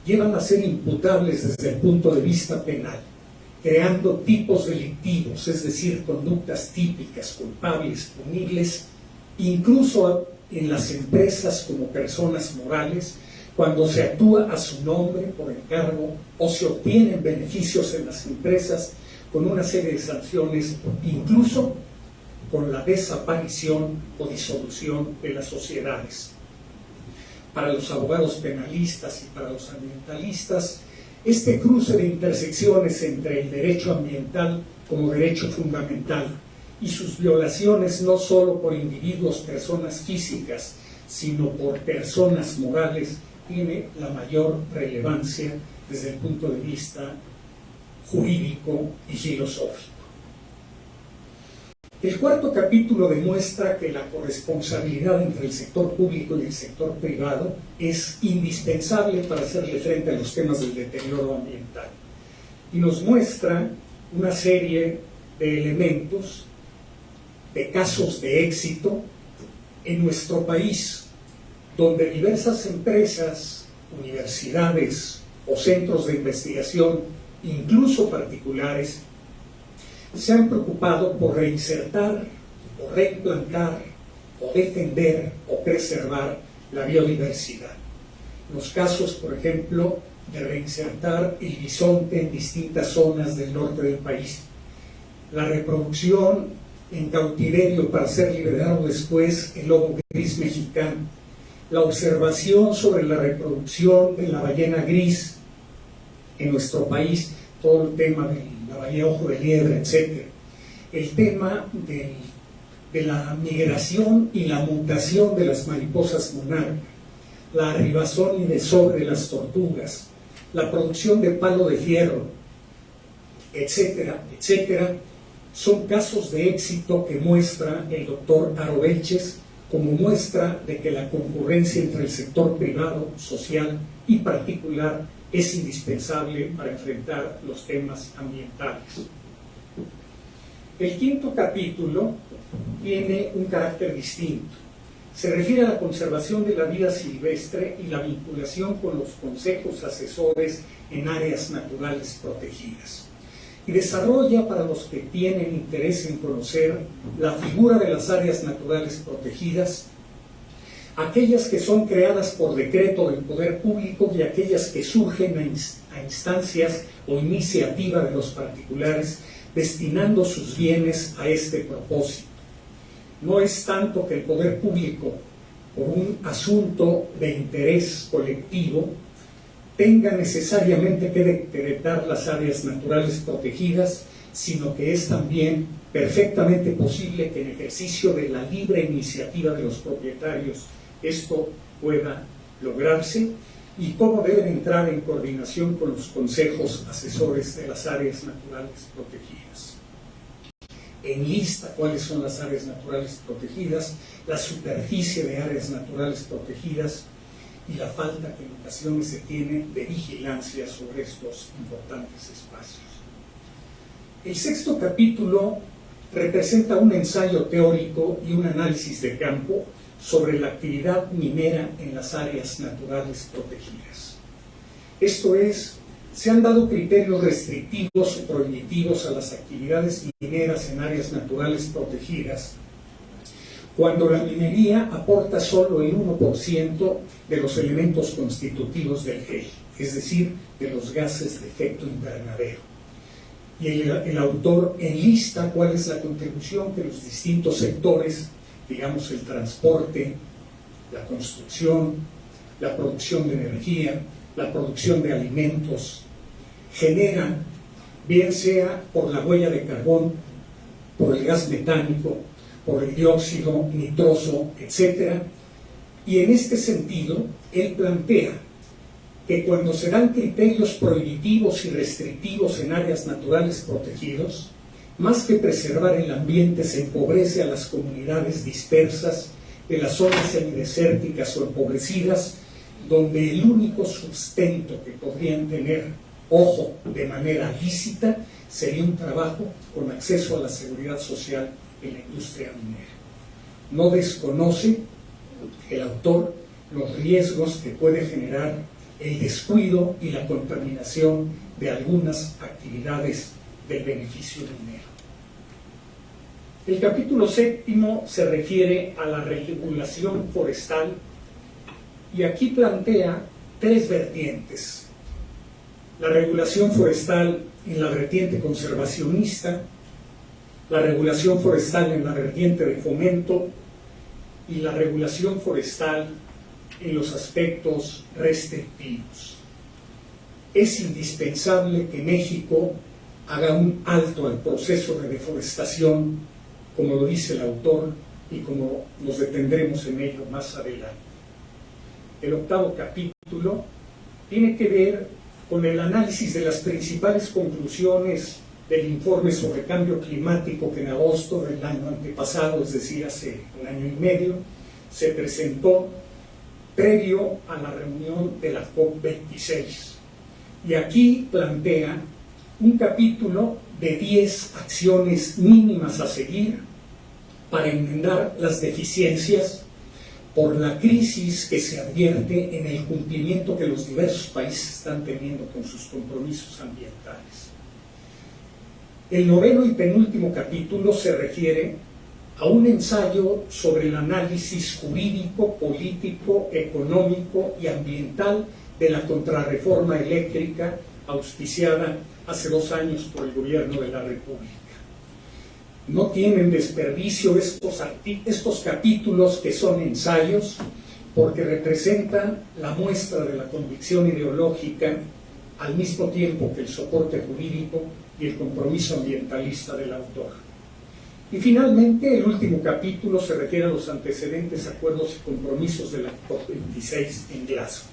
llevan a ser imputables desde el punto de vista penal, creando tipos delictivos, es decir, conductas típicas, culpables, punibles, incluso en las empresas como personas morales, cuando se actúa a su nombre, por encargo, o se obtienen beneficios en las empresas con una serie de sanciones, incluso con la desaparición o disolución de las sociedades. Para los abogados penalistas y para los ambientalistas, este cruce de intersecciones entre el derecho ambiental como derecho fundamental y sus violaciones no solo por individuos, personas físicas, sino por personas morales, tiene la mayor relevancia desde el punto de vista jurídico y filosófico. El cuarto capítulo demuestra que la corresponsabilidad entre el sector público y el sector privado es indispensable para hacerle frente a los temas del deterioro ambiental. Y nos muestra una serie de elementos, de casos de éxito, en nuestro país, donde diversas empresas, universidades o centros de investigación, incluso particulares, se han preocupado por reinsertar o reimplantar o defender o preservar la biodiversidad. Los casos, por ejemplo, de reinsertar el bisonte en distintas zonas del norte del país, la reproducción en cautiverio para ser liberado después el lobo gris mexicano, la observación sobre la reproducción de la ballena gris en nuestro país, todo el tema de la ballena ojo de liebre, etc. El tema de la migración y la mutación de las mariposas monarca, la arribazón y desove de las tortugas, la producción de palo de fierro, etcétera, etcétera, son casos de éxito que muestra el doctor Aroelches como muestra de que la concurrencia entre el sector privado, social y particular es indispensable para enfrentar los temas ambientales. El quinto capítulo tiene un carácter distinto. Se refiere a la conservación de la vida silvestre y la vinculación con los consejos asesores en áreas naturales protegidas. Y desarrolla, para los que tienen interés en conocer, la figura de las áreas naturales protegidas, aquellas que son creadas por decreto del poder público y aquellas que surgen a instancias o iniciativa de los particulares, destinando sus bienes a este propósito. No es tanto que el poder público, por un asunto de interés colectivo, tenga necesariamente que decretar las áreas naturales protegidas, sino que es también perfectamente posible que en ejercicio de la libre iniciativa de los propietarios esto pueda lograrse, y cómo deben entrar en coordinación con los consejos asesores de las áreas naturales protegidas. Enlista cuáles son las áreas naturales protegidas, la superficie de áreas naturales protegidas y la falta que en ocasiones se tiene de vigilancia sobre estos importantes espacios. El sexto capítulo representa un ensayo teórico y un análisis de campo sobre la actividad minera en las áreas naturales protegidas. Esto es, se han dado criterios restrictivos o prohibitivos a las actividades mineras en áreas naturales protegidas cuando la minería aporta solo el 1% de los elementos constitutivos del GEI, es decir, de los gases de efecto invernadero. Y el autor enlista cuál es la contribución que los distintos sectores, digamos el transporte, la construcción, la producción de energía, la producción de alimentos, generan, bien sea por la huella de carbón, por el gas metánico, por el dióxido nitroso, etc. Y en este sentido, él plantea que cuando se dan criterios prohibitivos y restrictivos en áreas naturales protegidos, más que preservar el ambiente, se empobrece a las comunidades dispersas de las zonas semidesérticas o empobrecidas, donde el único sustento que podrían tener, ojo, de manera lícita, sería un trabajo con acceso a la seguridad social en la industria minera. No desconoce el autor los riesgos que puede generar el descuido y la contaminación de algunas actividades del beneficio minero. El capítulo séptimo se refiere a la regulación forestal y aquí plantea tres vertientes: la regulación forestal en la vertiente conservacionista, la regulación forestal en la vertiente de fomento y la regulación forestal en los aspectos restrictivos. Es indispensable que México haga un alto al proceso de deforestación, como lo dice el autor, y como nos detendremos en ello más adelante. El octavo capítulo tiene que ver con el análisis de las principales conclusiones del informe sobre cambio climático que en agosto del año antepasado, es decir, hace un año y medio, se presentó previo a la reunión de la COP26. Y aquí plantea un capítulo de 10 acciones mínimas a seguir para enmendar las deficiencias por la crisis que se advierte en el cumplimiento que los diversos países están teniendo con sus compromisos ambientales. El noveno y penúltimo capítulo se refiere a un ensayo sobre el análisis jurídico, político, económico y ambiental de la contrarreforma eléctrica auspiciada hace 2 años por el Gobierno de la República. No tienen desperdicio estos capítulos que son ensayos, porque representan la muestra de la convicción ideológica al mismo tiempo que el soporte jurídico y el compromiso ambientalista del autor. Y finalmente, el último capítulo se refiere a los antecedentes, acuerdos y compromisos de la COP26 en Glasgow.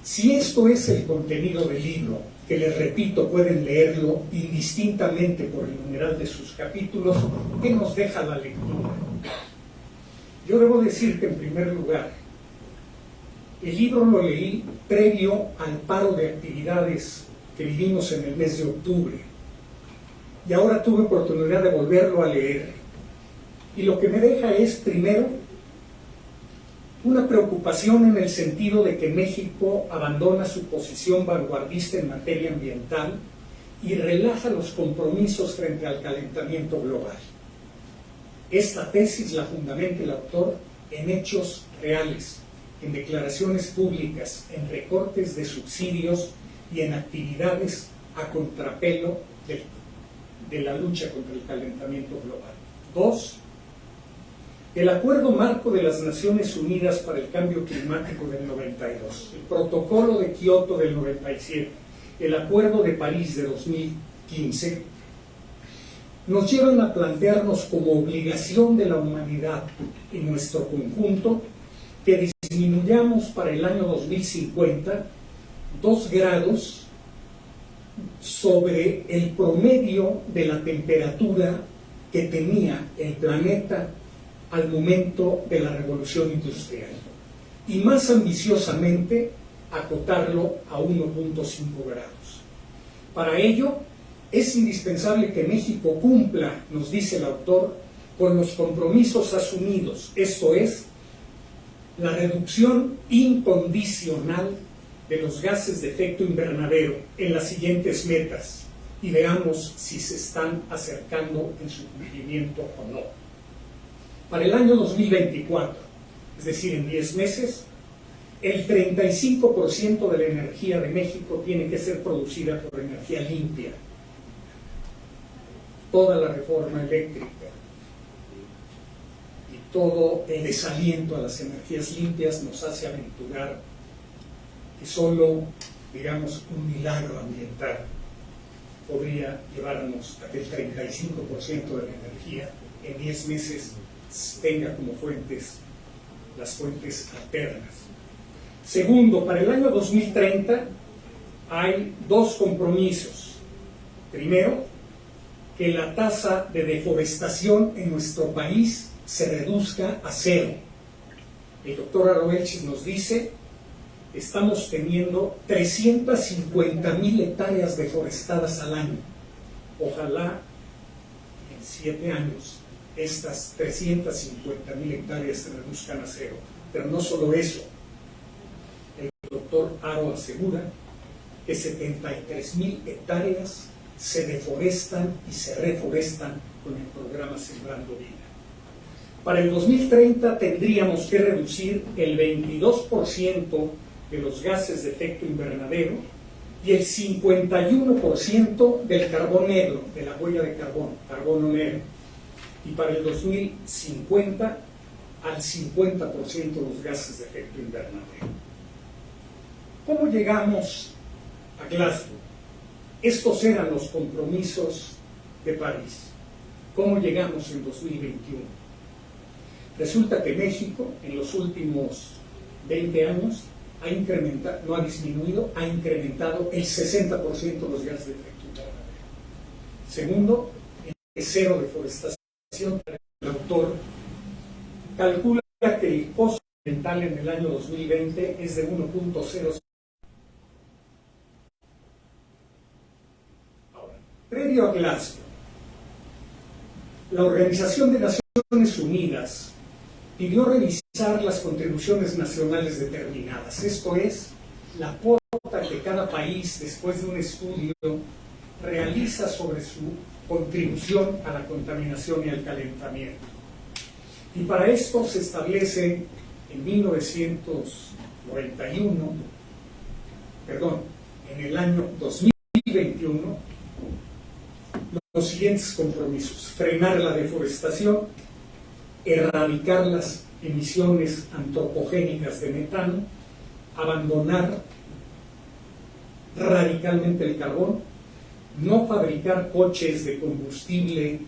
Si esto es el contenido del libro, que les repito, pueden leerlo indistintamente por el numeral de sus capítulos, ¿qué nos deja la lectura? Yo debo decir que, en primer lugar, el libro lo leí previo al paro de actividades que vivimos en el mes de octubre, y ahora tuve oportunidad de volverlo a leer, y lo que me deja es, primero, una preocupación en el sentido de que México abandona su posición vanguardista en materia ambiental y relaja los compromisos frente al calentamiento global. Esta tesis la fundamenta el autor en hechos reales, en declaraciones públicas, en recortes de subsidios y en actividades a contrapelo de la lucha contra el calentamiento global. 2. El Acuerdo Marco de las Naciones Unidas para el Cambio Climático del 92, el Protocolo de Kioto del 97, el Acuerdo de París de 2015, nos llevan a plantearnos como obligación de la humanidad en nuestro conjunto que disminuyamos para el año 2050 2 grados sobre el promedio de la temperatura que tenía el planeta al momento de la revolución industrial, y más ambiciosamente acotarlo a 1.5 grados. Para ello es indispensable que México cumpla, nos dice el autor, con los compromisos asumidos, esto es, la reducción incondicional de los gases de efecto invernadero en las siguientes metas, y veamos si se están acercando en su cumplimiento o no. Para el año 2024, es decir, en 10 meses, el 35% de la energía de México tiene que ser producida por energía limpia. Toda la reforma eléctrica y todo el desaliento a las energías limpias nos hace aventurar que solo, digamos, un milagro ambiental podría llevarnos a que el 35% de la energía en 10 meses tenga como fuentes las fuentes alternas. Segundo, para el año 2030 hay 2 compromisos. Primero, que la tasa de deforestación en nuestro país se reduzca a 0. El doctor Aroelchis nos dice, estamos teniendo 350,000 hectáreas deforestadas al año. Ojalá en 7 años estas 350,000 hectáreas se reduzcan a 0. Pero no solo eso. El doctor Aro asegura que 73,000 hectáreas se deforestan y se reforestan con el programa Sembrando Vida. Para el 2030 tendríamos que reducir el 22% de los gases de efecto invernadero y el 51% del carbón negro, de la huella de carbono negro. Y para el 2050 al 50% de los gases de efecto invernadero. ¿Cómo llegamos a Glasgow? Estos eran los compromisos de París. ¿Cómo llegamos en 2021? Resulta que México en los últimos 20 años ha incrementado, no ha disminuido, ha incrementado el 60% de los gases de efecto invernadero. Segundo, el 0 deforestación. El autor calcula que el costo ambiental en el año 2020 es de 1.0. Ahora, previo a Glasgow, la Organización de Naciones Unidas pidió revisar las contribuciones nacionales determinadas. Esto es, la cuota que cada país, después de un estudio, realiza sobre su contribución a la contaminación y al calentamiento. Y para esto se establece en 1991, en el año 2021, los siguientes compromisos: frenar la deforestación, erradicar las emisiones antropogénicas de metano, abandonar radicalmente el carbón, no fabricar coches de combustible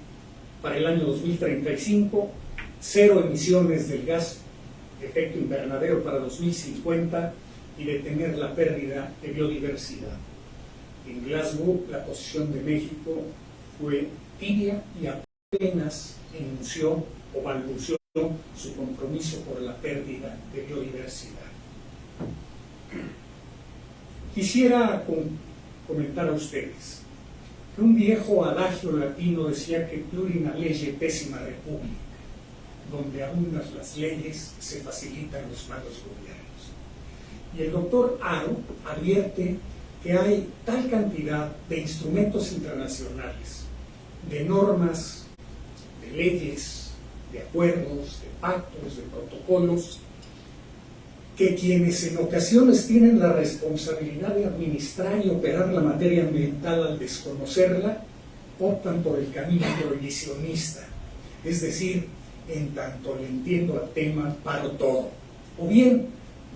para el año 2035, cero emisiones del gas de efecto invernadero para 2050 y detener la pérdida de biodiversidad. En Glasgow, la posición de México fue tibia y apenas enunció o balbuceó su compromiso por la pérdida de biodiversidad. Quisiera comentar a ustedes que un viejo adagio latino decía que plurina lege pessima república, donde abundan las leyes se facilitan los malos gobiernos. Y el doctor Haro advierte que hay tal cantidad de instrumentos internacionales, de normas, de leyes, de acuerdos, de pactos, de protocolos, que quienes en ocasiones tienen la responsabilidad de administrar y operar la materia ambiental al desconocerla, optan por el camino prohibicionista, es decir, en tanto le entiendo al tema, paro todo, o bien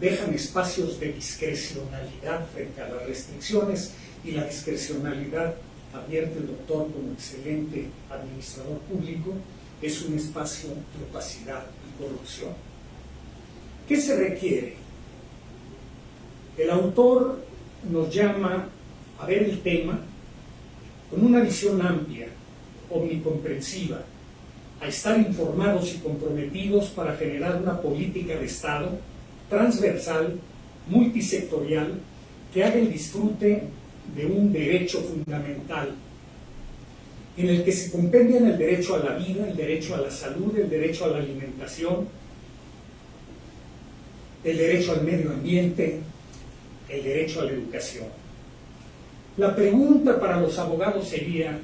dejan espacios de discrecionalidad frente a las restricciones, y la discrecionalidad, advierte el doctor como excelente administrador público, es un espacio de opacidad y corrupción. ¿Qué se requiere? El autor nos llama a ver el tema con una visión amplia, omnicomprensiva, a estar informados y comprometidos para generar una política de Estado transversal, multisectorial, que haga el disfrute de un derecho fundamental, en el que se compendian el derecho a la vida, el derecho a la salud, el derecho a la alimentación, el derecho al medio ambiente, el derecho a la educación. La pregunta para los abogados sería: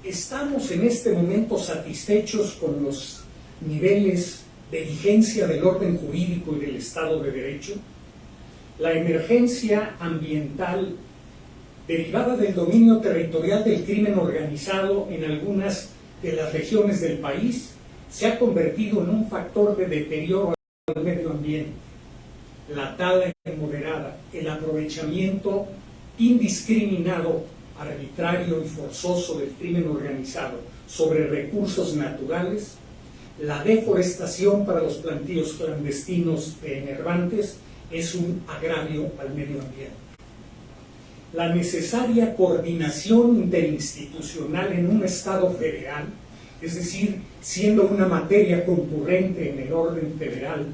¿estamos en este momento satisfechos con los niveles de vigencia del orden jurídico y del Estado de Derecho? La emergencia ambiental derivada del dominio territorial del crimen organizado en algunas de las regiones del país se ha convertido en un factor de deterioro al medio ambiente. La tala inmoderada, el aprovechamiento indiscriminado, arbitrario y forzoso del crimen organizado sobre recursos naturales, la deforestación para los plantíos clandestinos de enervantes es un agravio al medio ambiente. La necesaria coordinación interinstitucional en un Estado federal, es decir, siendo una materia concurrente en el orden federal,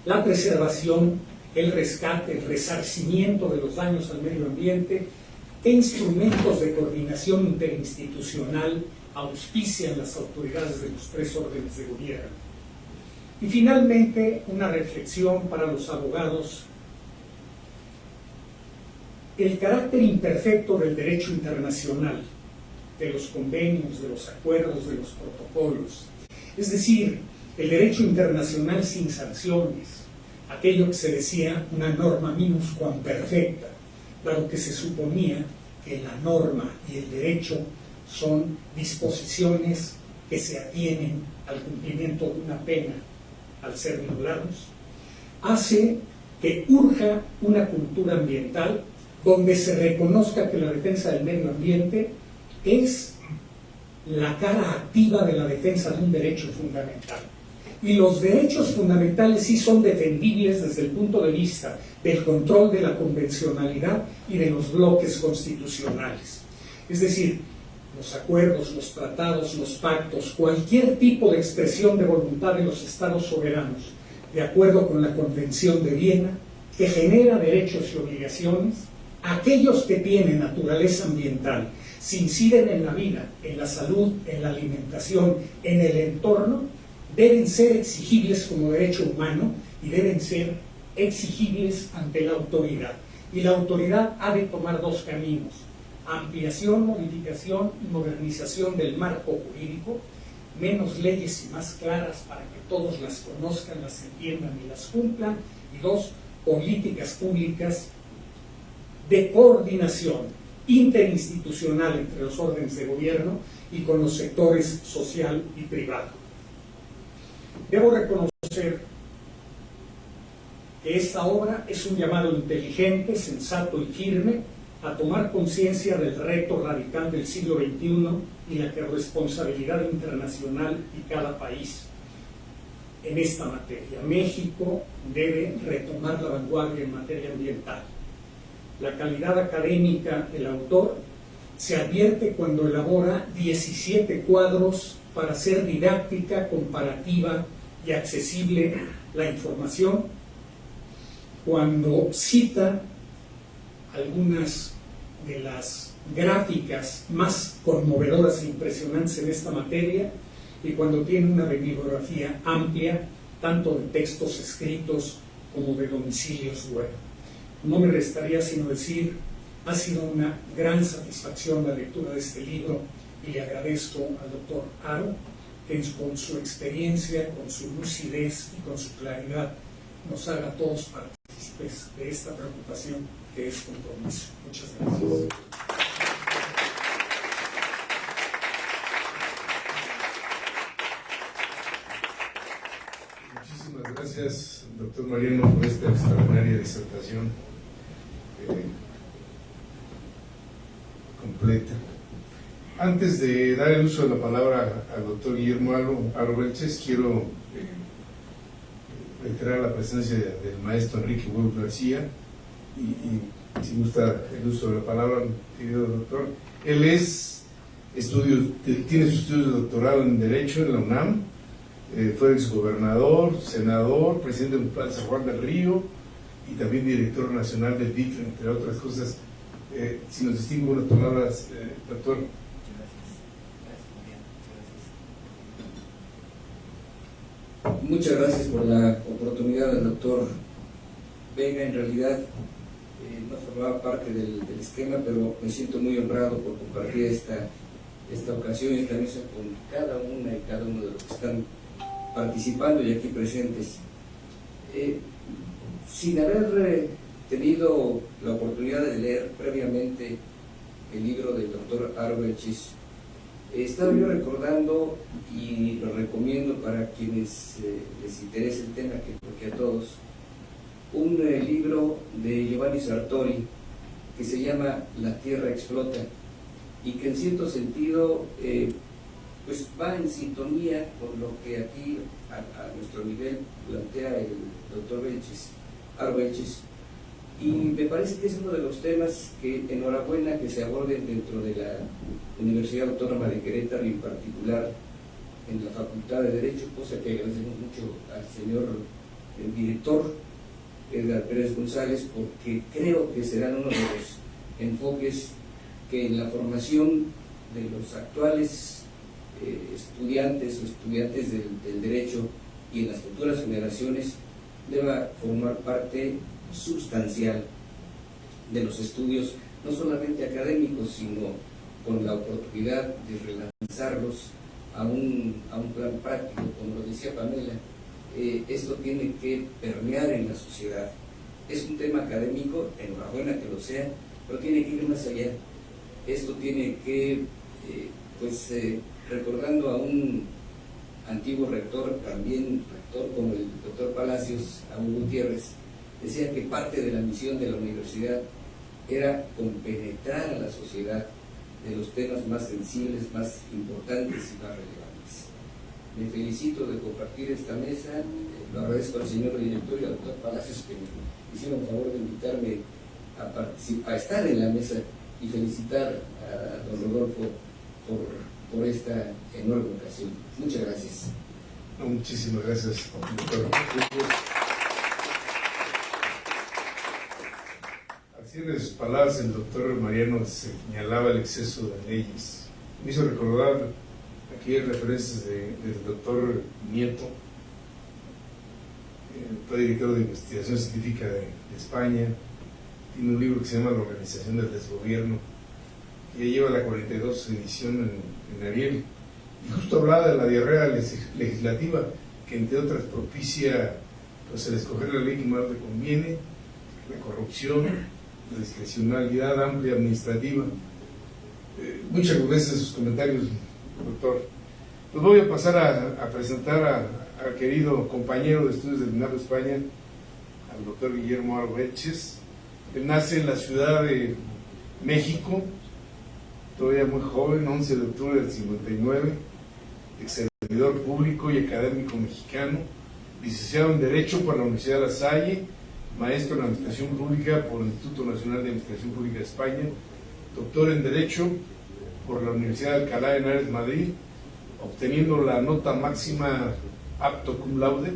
la preservación, el rescate, el resarcimiento de los daños al medio ambiente, ¿qué instrumentos de coordinación interinstitucional auspician las autoridades de los tres órdenes de gobierno? Y finalmente, una reflexión para los abogados: el carácter imperfecto del derecho internacional, de los convenios, de los acuerdos, de los protocolos, es decir, el derecho internacional sin sanciones, aquello que se decía una norma minuscuam perfecta, dado que se suponía que la norma y el derecho son disposiciones que se atienen al cumplimiento de una pena al ser violados, hace que urja una cultura ambiental donde se reconozca que la defensa del medio ambiente es la cara activa de la defensa de un derecho fundamental. Y los derechos fundamentales sí son defendibles desde el punto de vista del control de la convencionalidad y de los bloques constitucionales. Es decir, los acuerdos, los tratados, los pactos, cualquier tipo de expresión de voluntad de los estados soberanos, de acuerdo con la Convención de Viena, que genera derechos y obligaciones, aquellos que tienen naturaleza ambiental, si inciden en la vida, en la salud, en la alimentación, en el entorno, deben ser exigibles como derecho humano y deben ser exigibles ante la autoridad. Y la autoridad ha de tomar dos caminos: ampliación, modificación y modernización del marco jurídico, menos leyes y más claras para que todos las conozcan, las entiendan y las cumplan, y dos, políticas públicas de coordinación interinstitucional entre los órdenes de gobierno y con los sectores social y privado. Debo reconocer que esta obra es un llamado inteligente, sensato y firme a tomar conciencia del reto radical del siglo XXI y la responsabilidad internacional y cada país en esta materia. México debe retomar la vanguardia en materia ambiental. La calidad académica del autor se advierte cuando elabora 17 cuadros para hacer didáctica, comparativa y accesible la información, cuando cita algunas de las gráficas más conmovedoras e impresionantes en esta materia, y cuando tiene una bibliografía amplia, tanto de textos escritos como de domicilios web. No me restaría sino decir, ha sido una gran satisfacción la lectura de este libro, y le agradezco al doctor Haro que con su experiencia, con su lucidez y con su claridad nos haga a todos partícipes de esta preocupación que es compromiso. Muchas gracias. Muchísimas gracias, doctor Mariano, por esta extraordinaria disertación completa. Antes de dar el uso de la palabra al doctor Guillermo Haro Belches, quiero reiterar la presencia del maestro Enrique Huevos García y si gusta el uso de la palabra, querido doctor. Él tiene sus estudios de doctorado en Derecho en la UNAM, fue exgobernador, senador, presidente municipal de San Juan del Río y también director nacional del DIF, entre otras cosas. Si nos distingue unas palabras, doctor. Muchas gracias por la oportunidad del doctor Vega. En realidad no formaba parte del esquema, pero me siento muy honrado por compartir esta ocasión y esta mesa con cada una y cada uno de los que están participando y aquí presentes. Sin haber tenido la oportunidad de leer previamente el libro del doctor Haro Belches, estaba yo recordando, y lo recomiendo para quienes les interese el tema, porque a todos, un libro de Giovanni Sartori que se llama La Tierra Explota, y que en cierto sentido pues va en sintonía con lo que aquí a nuestro nivel plantea el doctor Haro Belches. Y me parece que es uno de los temas que enhorabuena que se aborden dentro de la Universidad Autónoma de Querétaro y en particular en la Facultad de Derecho, cosa que agradecemos mucho al señor director Edgar Pérez González, porque creo que serán uno de los enfoques que en la formación de los actuales estudiantes o estudiantes del derecho y en las futuras generaciones deba formar parte sustancial de los estudios, no solamente académicos, sino con la oportunidad de relanzarlos a un plan práctico. Como lo decía Pamela, esto tiene que permear en la sociedad. Es un tema académico, enhorabuena que lo sea, pero tiene que ir más allá. Esto tiene que, recordando a un antiguo rector, también rector como el doctor Palacios, Aún Gutiérrez, decía que parte de la misión de la universidad era compenetrar a la sociedad de los temas más sensibles, más importantes y más relevantes. Me felicito de compartir esta mesa, lo agradezco al señor director y al doctor Palacios que me hicieron el favor de invitarme a estar en la mesa, y felicitar a don Rodolfo por esta enorme ocasión. Muchas gracias. Muchísimas gracias, doctor. Así en sus palabras, el doctor Mariano señalaba el exceso de leyes. Me hizo recordar Aquí hay referencias del doctor Nieto, fue director de investigación científica de España, tiene un libro que se llama La Organización del Desgobierno, y ya lleva la 42 edición en Ariel, y justo hablaba de la diarrea legislativa, que entre otras propicia pues, el escoger la ley que más le conviene, la corrupción, la discrecionalidad amplia administrativa. Mucha crudeza en sus comentarios, doctor. Pues voy a pasar a presentar al querido compañero de estudios del INAP de España, al doctor Guillermo Arbenches. Él nace en la Ciudad de México, todavía muy joven, 11 de octubre del 59, ex servidor público y académico mexicano, licenciado en Derecho por la Universidad de La Salle, maestro en Administración Pública por el Instituto Nacional de Administración Pública de España, doctor en Derecho por la Universidad de Alcalá de Henares, Madrid, obteniendo la nota máxima apto cum laude,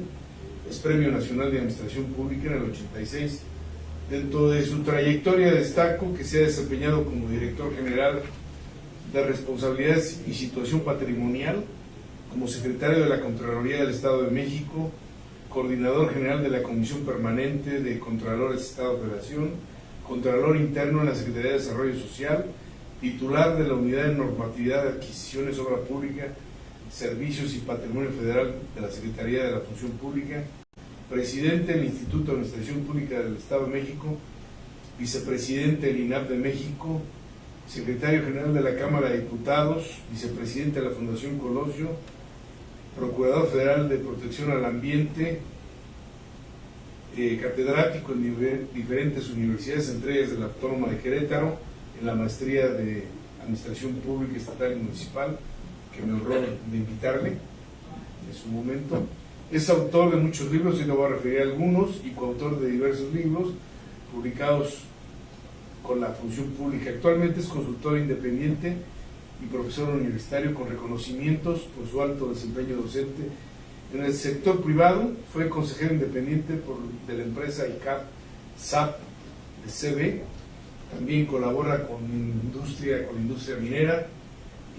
es Premio Nacional de Administración Pública en el 86. Dentro de su trayectoria destaco que se ha desempeñado como director general de Responsabilidades y Situación Patrimonial, como secretario de la Contraloría del Estado de México, coordinador general de la Comisión Permanente de Contralores Estado-Federación, Contralor Interno en la Secretaría de Desarrollo Social, titular de la Unidad de Normatividad de Adquisiciones, Obra Pública, Servicios y Patrimonio Federal de la Secretaría de la Función Pública, presidente del Instituto de Administración Pública del Estado de México, vicepresidente del INAP de México, secretario general de la Cámara de Diputados, vicepresidente de la Fundación Colosio, procurador federal de Protección al Ambiente, catedrático en diferentes universidades, entre ellas de la Autónoma de Querétaro, en la maestría de Administración Pública Estatal y Municipal, que me honró de invitarle en su momento. Es autor de muchos libros, y le voy a referir a algunos, y coautor de diversos libros publicados con la función pública. Actualmente es consultor independiente y profesor universitario con reconocimientos por su alto desempeño docente. En el sector privado fue consejero independiente de la empresa ICAP SAP de CB. También colabora con la industria minera.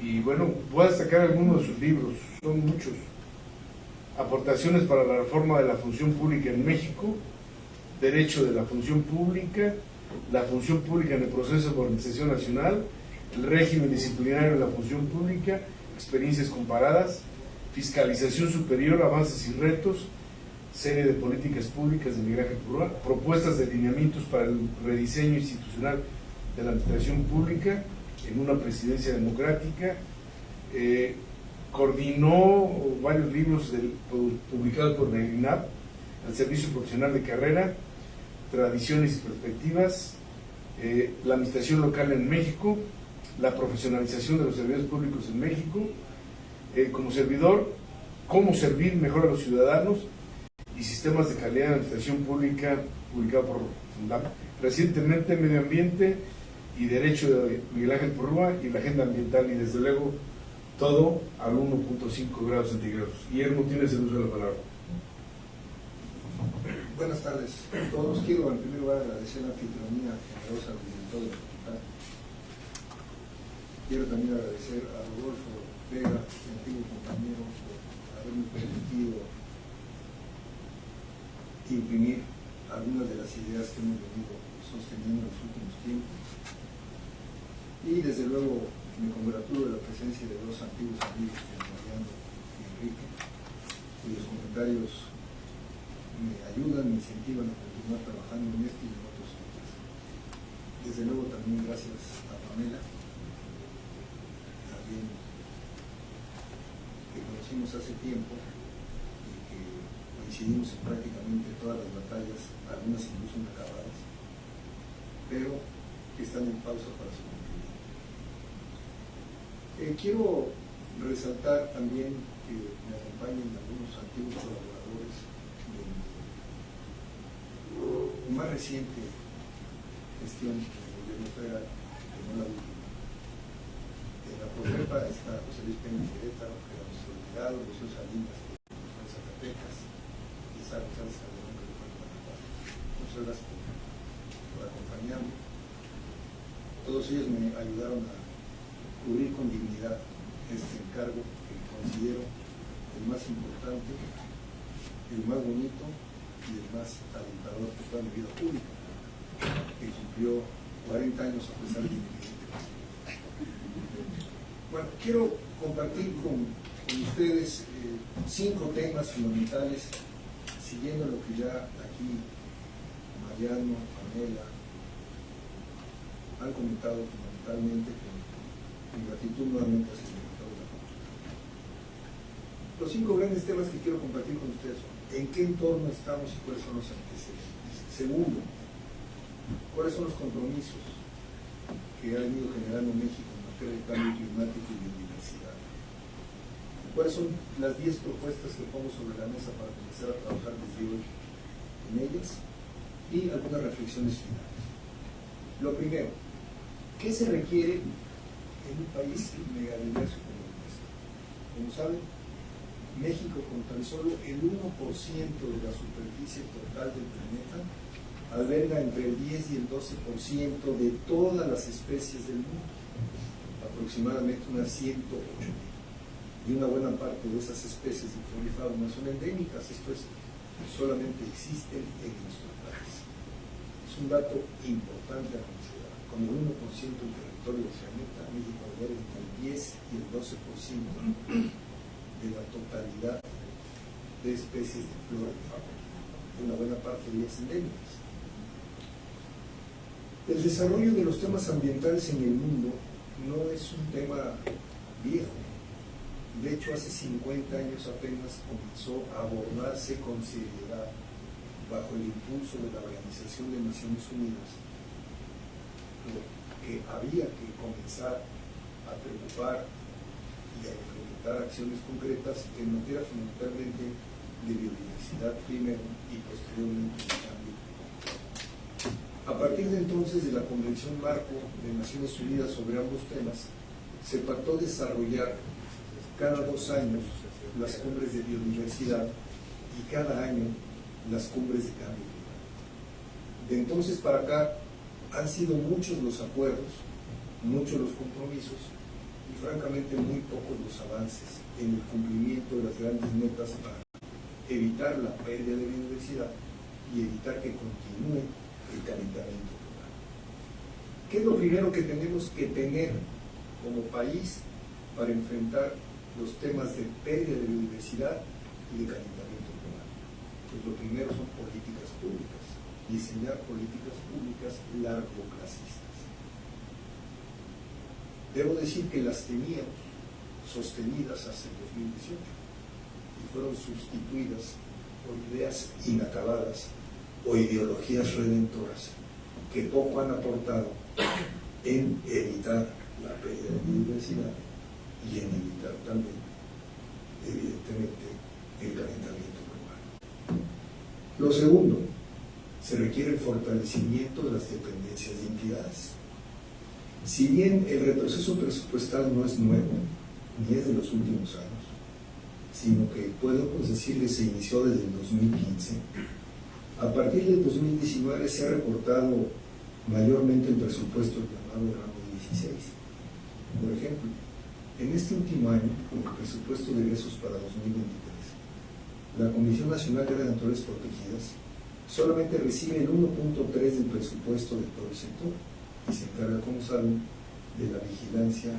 Y bueno, voy a destacar algunos de sus libros, son muchos. Aportaciones para la reforma de la función pública en México, Derecho de la función pública, la función pública en el proceso de organización nacional, el régimen disciplinario de la función pública, experiencias comparadas, fiscalización superior, avances y retos, serie de políticas públicas de Miguel Ángel Purúa, propuestas de lineamientos para el rediseño institucional de la administración pública en una presidencia democrática. Coordinó varios libros publicados por el INAP, el Servicio Profesional de Carrera, Tradiciones y Perspectivas, la Administración Local en México, la profesionalización de los servidores públicos en México, como servidor, cómo servir mejor a los ciudadanos y sistemas de calidad de administración pública, publicado por FUNDAP. Recientemente, Medio Ambiente y Derecho de Miguel Ángel Purúa y la Agenda Ambiental, y desde luego todo al 1.5 grados centígrados. Guillermo, tienes el uso de la palabra. Buenas tardes a todos. Quiero en primer lugar agradecer la anfitrionía generosa del director de la facultad. Quiero también agradecer a Rodolfo Vega, mi antiguo compañero, por haberme permitido imprimir algunas de las ideas que hemos venido sosteniendo en los últimos tiempos. Y desde luego me congratulo de la presencia de dos antiguos amigos, Mariano y Enrique, cuyos comentarios me ayudan, me incentivan a continuar trabajando en este y en otros temas. Desde luego también gracias a Pamela, también que conocimos hace tiempo y que coincidimos en prácticamente todas las batallas, algunas incluso inacabadas, pero que están en pausa para su cumplimiento. Quiero resaltar también que me acompañen algunos antiguos colaboradores de mi más reciente gestión del gobierno federal, que no la última. En la Profepa está José Luis Peña Querétaro, que era nuestro delegado, Lucio Salinas, que fue en Zacatecas, y está González Calderón, que fue en Guanajuato. Muchas gracias por acompañarme. Todos ellos me ayudaron a cubrir con dignidad este encargo que considero el más importante, el más bonito y el más alentador de toda mi vida pública, que cumplió 40 años a pesar de mi vida. Bueno, quiero compartir con ustedes 5 temas fundamentales, siguiendo lo que ya aquí Mariano, Pamela han comentado fundamentalmente, con mi gratitud nuevamente hacia el director de la facultad. Los 5 grandes temas que quiero compartir con ustedes son: ¿en qué entorno estamos y cuáles son los antecedentes? Segundo, ¿cuáles son los compromisos que ha venido generando México en materia de cambio climático y biodiversidad? ¿Cuáles son las 10 propuestas que pongo sobre la mesa para comenzar a trabajar desde hoy en ellas? Y algunas reflexiones finales. Lo primero, ¿qué se requiere en un país megadiverso como el nuestro? Como saben, México, con tan solo el 1% de la superficie total del planeta, alberga entre el 10 y el 12% de todas las especies del mundo, aproximadamente unas 108.000. Y una buena parte de esas especies de flora y fauna son endémicas, esto es, solamente existen en nuestro país. Es un dato importante a considerar. Con el 1% del territorio del planeta, México alberga entre el 10 y el 12% de la totalidad de especies de flora y fauna. Una buena parte de ellas endémicas. El desarrollo de los temas ambientales en el mundo no es un tema viejo. De hecho, hace 50 años apenas comenzó a abordarse con seriedad, bajo el impulso de la Organización de Naciones Unidas, lo que había que comenzar a preocupar y a implementar acciones concretas en materia fundamentalmente de biodiversidad primero y posteriormente de cambio climático. A partir de entonces, de la Convención Marco de Naciones Unidas sobre ambos temas, se pactó desarrollar cada 2 años las cumbres de biodiversidad y cada año las cumbres de cambio climático. De entonces para acá han sido muchos los acuerdos, muchos los compromisos y francamente muy pocos los avances en el cumplimiento de las grandes metas para evitar la pérdida de biodiversidad y evitar que continúe el calentamiento global. ¿Qué es lo primero que tenemos que tener como país para enfrentar los temas de pérdida de biodiversidad y de calentamiento global? Pues lo primero son políticas públicas, diseñar políticas públicas largoplacistas. Debo decir que las teníamos sostenidas hasta el 2018 y fueron sustituidas por ideas inacabadas o ideologías redentoras que poco han aportado en evitar la pérdida de biodiversidad y en evitar también, evidentemente, el calentamiento global. Lo segundo, se requiere el fortalecimiento de las dependencias de entidades. Si bien el retroceso presupuestal no es nuevo, ni es de los últimos años, sino que puedo decir que se inició desde el 2015, a partir del 2019 se ha recortado mayormente el presupuesto llamado ramo 16. Por ejemplo, en este último año, con el presupuesto de egresos para 2023, la Comisión Nacional de Áreas Naturales Protegidas solamente recibe el 1.3 del presupuesto de todo el sector y se encarga, como saben, de la vigilancia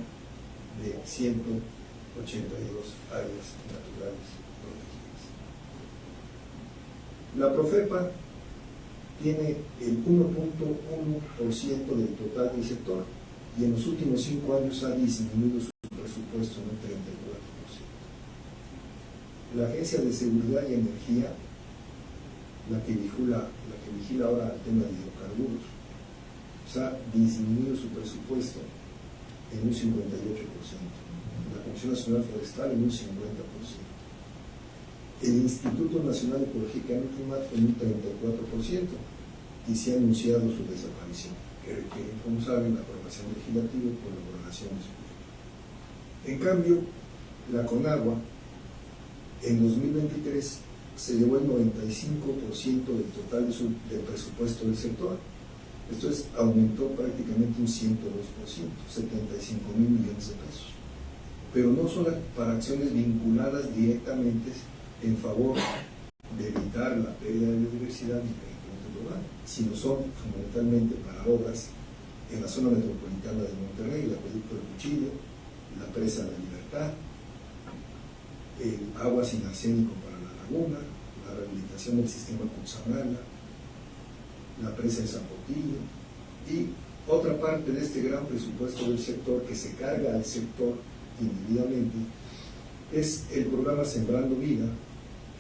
de 182 áreas naturales protegidas. La Profepa tiene el 1.1% del total del sector y en los últimos 5 años ha disminuido su presupuesto en un 34%. La Agencia de Seguridad y Energía, la que vigila ahora el tema de hidrocarburos, ha disminuido su presupuesto en un 58%. La Comisión Nacional Forestal en un 50%. El Instituto Nacional de Ecología y Cambio Climático en un 34%, y se ha anunciado su desaparición, que requiere, como saben, la aprobación legislativa y colaboraciones públicas. En cambio, la CONAGUA en 2023 se llevó el 95% del total del presupuesto del sector. Esto es, aumentó prácticamente un 102%, 75.000 millones de pesos. pero no son para acciones vinculadas directamente en favor de evitar la pérdida de biodiversidad ni calentamiento global, sino son fundamentalmente para obras en la zona metropolitana de Monterrey, el acueducto del Cuchillo, la presa de la Libertad, el agua sin arsénico para la laguna, la rehabilitación del sistema Cutzamala, la presa de Zapotillo, y otra parte de este gran presupuesto del sector que se carga al sector individualmente es el programa Sembrando Vida,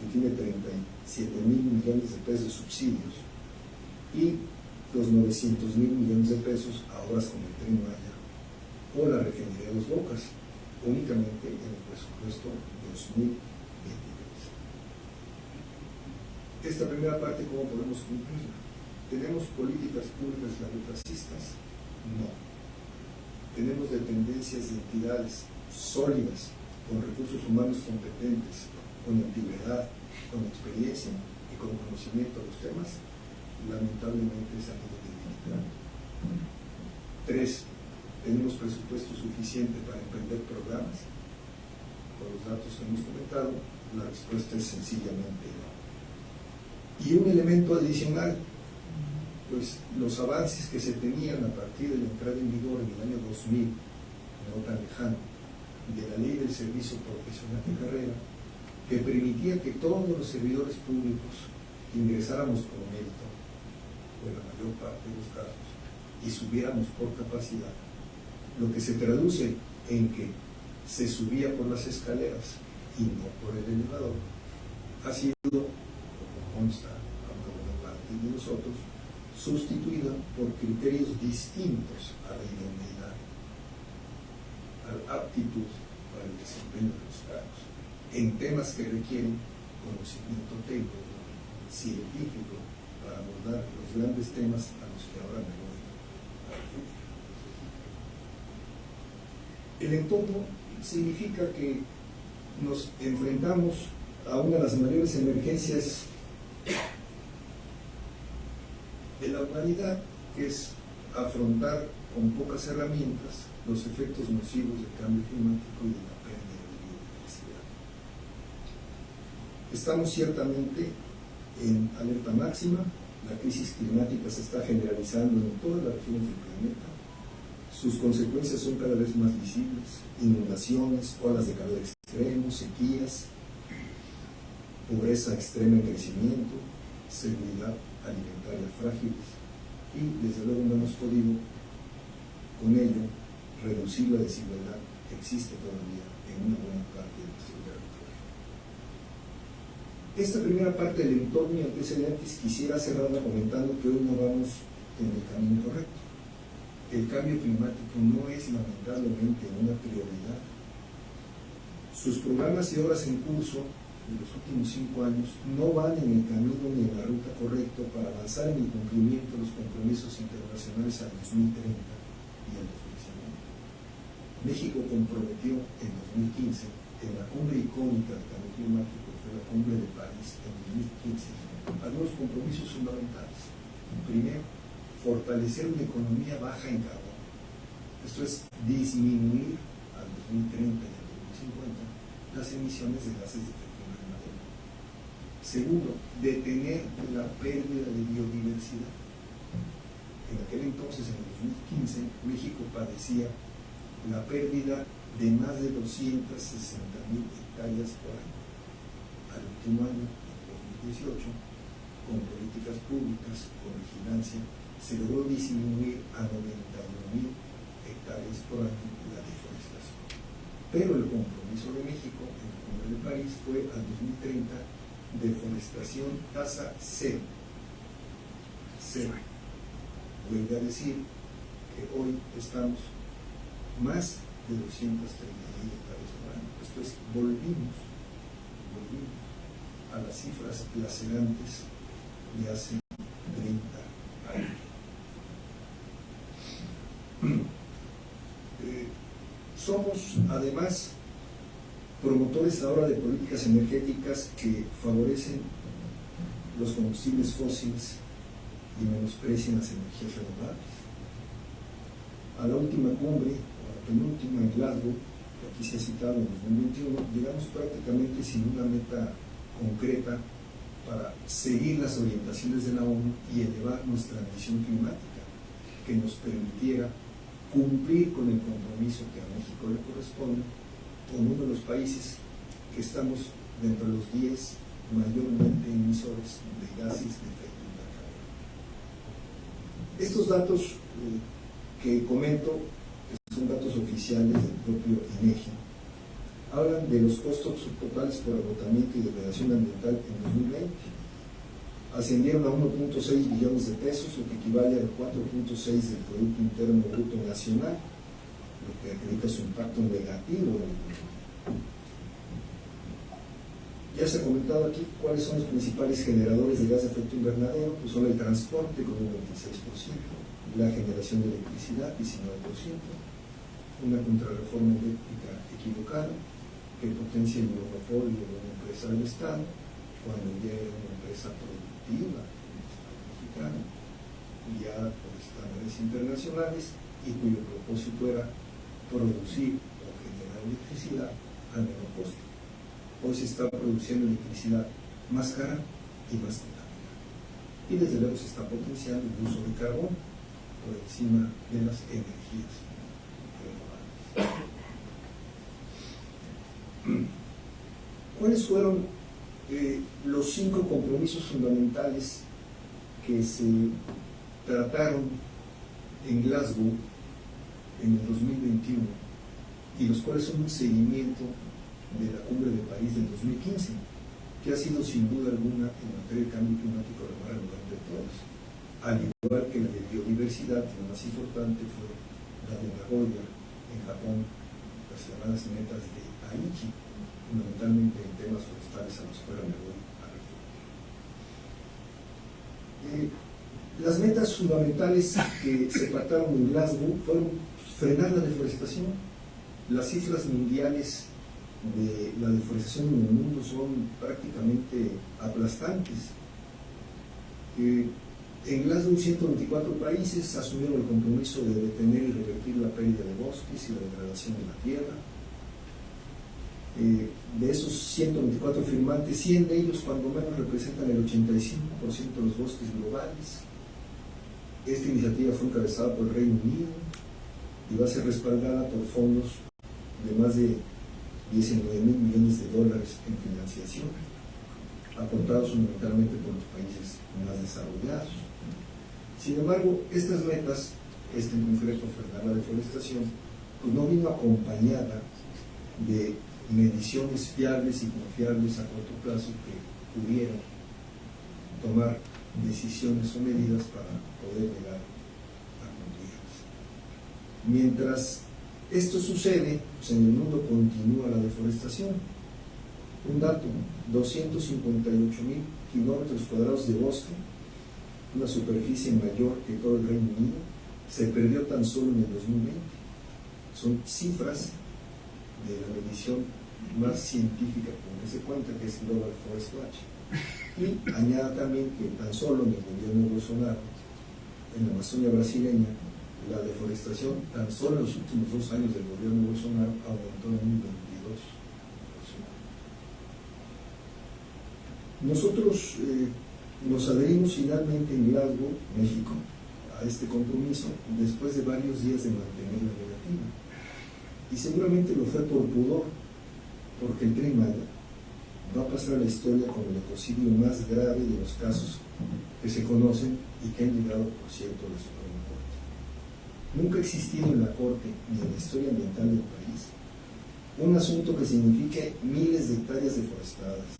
que tiene 37.000 millones de pesos de subsidios, y los 900.000 millones de pesos a obras como el Tren Maya o la refinería de Dos Bocas, únicamente en el presupuesto 2023. Esta primera parte, ¿cómo podemos cumplirla? ¿Tenemos políticas públicas largoplacistas? No. Tenemos dependencias de entidades sólidas, con recursos humanos competentes, con antigüedad, con experiencia y con conocimiento de los temas. Lamentablemente es algo debilitado. 3. ¿Tenemos presupuesto suficiente para emprender programas? Con los datos que hemos comentado, la respuesta es sencillamente no. Y un elemento adicional, pues los avances que se tenían a partir de la entrada en vigor en el año 2000, no tan lejano, de la ley del servicio profesional de carrera, que permitía que todos los servidores públicos ingresáramos por mérito, o en la mayor parte de los casos, y subiéramos por capacidad, lo que se traduce en que se subía por las escaleras y no por el elevador, ha sido, como consta a una buena parte de nosotros, sustituida por criterios distintos a la idoneidad, a la aptitud para el desempeño de los cargos, en temas que requieren conocimiento técnico, científico, para abordar los grandes temas a los que ahora me voy a referir. El entorno significa que nos enfrentamos a una de las mayores emergencias de la humanidad, que es afrontar con pocas herramientas los efectos nocivos del cambio climático y de la pérdida de biodiversidad. Estamos ciertamente en alerta máxima, la crisis climática se está generalizando en todas las regiones del planeta, sus consecuencias son cada vez más visibles: inundaciones, olas de calor extremo, sequías, pobreza extrema en crecimiento, seguridad alimentaria frágiles, y desde luego no hemos podido con ello reducir la desigualdad que existe todavía en una buena parte de nuestro territorio. Esta primera parte del entorno y antecedentes quisiera cerrarla comentando que hoy no vamos en el camino correcto. El cambio climático no es lamentablemente una prioridad. Sus programas y obras en curso de los últimos 5 años no van en el camino ni en la ruta correcta para avanzar en el cumplimiento de los compromisos internacionales al 2030 y al 2019. México comprometió en 2015, en la cumbre icónica del cambio climático, que fue la cumbre de París en 2015, algunos compromisos fundamentales. Primero, fortalecer una economía baja en carbono. Esto es disminuir al 2030 y al 2050 las emisiones de gases de efecto invernadero. Segundo, detener la pérdida de biodiversidad. En aquel entonces, en el 2015, México padecía la pérdida de más de 260.000 hectáreas por año. Al último año, en 2018, con políticas públicas, con vigilancia, se logró disminuir a 91.000 hectáreas por año la deforestación. Pero el compromiso de México en la Cumbre de París fue al 2030 deforestación tasa cero. Cero. Vuelve a decir que hoy estamos más de 230.000 hectáreas por año. Esto es, volvimos a las cifras lacerantes de hace 30 años. Somos además promotores ahora de políticas energéticas que favorecen los combustibles fósiles y menosprecian las energías renovables. A la última cumbre, o a la penúltima en Glasgow, aquí se ha citado en 2021, llegamos prácticamente sin una meta concreta para seguir las orientaciones de la ONU y elevar nuestra ambición climática, que nos permitiera cumplir con el compromiso que a México le corresponde como uno de los países que estamos dentro de los 10 mayormente emisores de gases de efecto invernadero. Estos datos que comento, que son datos oficiales del propio INEGI, hablan de los costos totales por agotamiento y degradación ambiental en 2020. Ascendieron a 1.6 billones de pesos, lo que equivale al 4.6 del Producto Interno Bruto Nacional, lo que acredita su impacto negativo en el mundo. Ya se ha comentado aquí cuáles son los principales generadores de gas de efecto invernadero, pues son el transporte con un 26%, la generación de electricidad 19%, una contrarreforma eléctrica equivocada que potencia el monopolio de una empresa del Estado cuando ya era una empresa productiva en el Estado mexicano, guiada por estándares internacionales y cuyo propósito era producir o generar electricidad a menor costo. Hoy se está produciendo electricidad más cara y más contaminante. Y desde luego se está potenciando el uso de carbón por encima de las energías renovables. ¿Cuáles fueron los 5 compromisos fundamentales que se trataron en Glasgow en el 2021 y los cuales son un seguimiento de la Cumbre de París del 2015, que ha sido sin duda alguna en materia de cambio climático la más relevante de todos, al igual que la de biodiversidad, que la más importante fue la de Nagoya en Japón, las llamadas metas de Aichi, fundamentalmente en temas forestales a los cuales me voy a referir. Las metas fundamentales que se pactaron en Glasgow fueron frenar la deforestación. Las cifras mundiales de la deforestación en el mundo son prácticamente aplastantes. En Glasgow 124 países asumieron el compromiso de detener y revertir la pérdida de bosques y la degradación de la tierra. De esos 124 firmantes, 100 de ellos cuando menos representan el 85% de los bosques globales. Esta iniciativa fue encabezada por el Reino Unido y va a ser respaldada por fondos de más de 19 mil millones de dólares en financiación, aportados fundamentalmente por los países más desarrollados. Sin embargo, estas metas, en concreto frenar la deforestación, pues no vino acompañada de mediciones fiables y confiables a corto plazo que pudieran tomar decisiones o medidas para poder llegar a cumplirlas. Mientras esto sucede, pues en el mundo continúa la deforestación. Un dato, 258.000 kilómetros cuadrados de bosque, una superficie mayor que todo el Reino Unido, se perdió tan solo en el 2020. Son cifras de la medición más científica que se cuenta, que es Global Forest Watch. Y añada también que tan solo en el gobierno de Bolsonaro, en la Amazonia brasileña, la deforestación, tan solo en los últimos 2 años del gobierno de Bolsonaro, aumentó en un 22%. Nosotros nos adherimos finalmente en Glasgow, México, a este compromiso después de varios días de mantener la negativa. Y seguramente lo fue por pudor, porque el Tren Maya va a pasar a la historia como el ecocidio más grave de los casos que se conocen y que han llegado, por cierto, a la Suprema Corte. Nunca ha existido en la Corte ni en la historia ambiental del país un asunto que signifique miles de hectáreas deforestadas,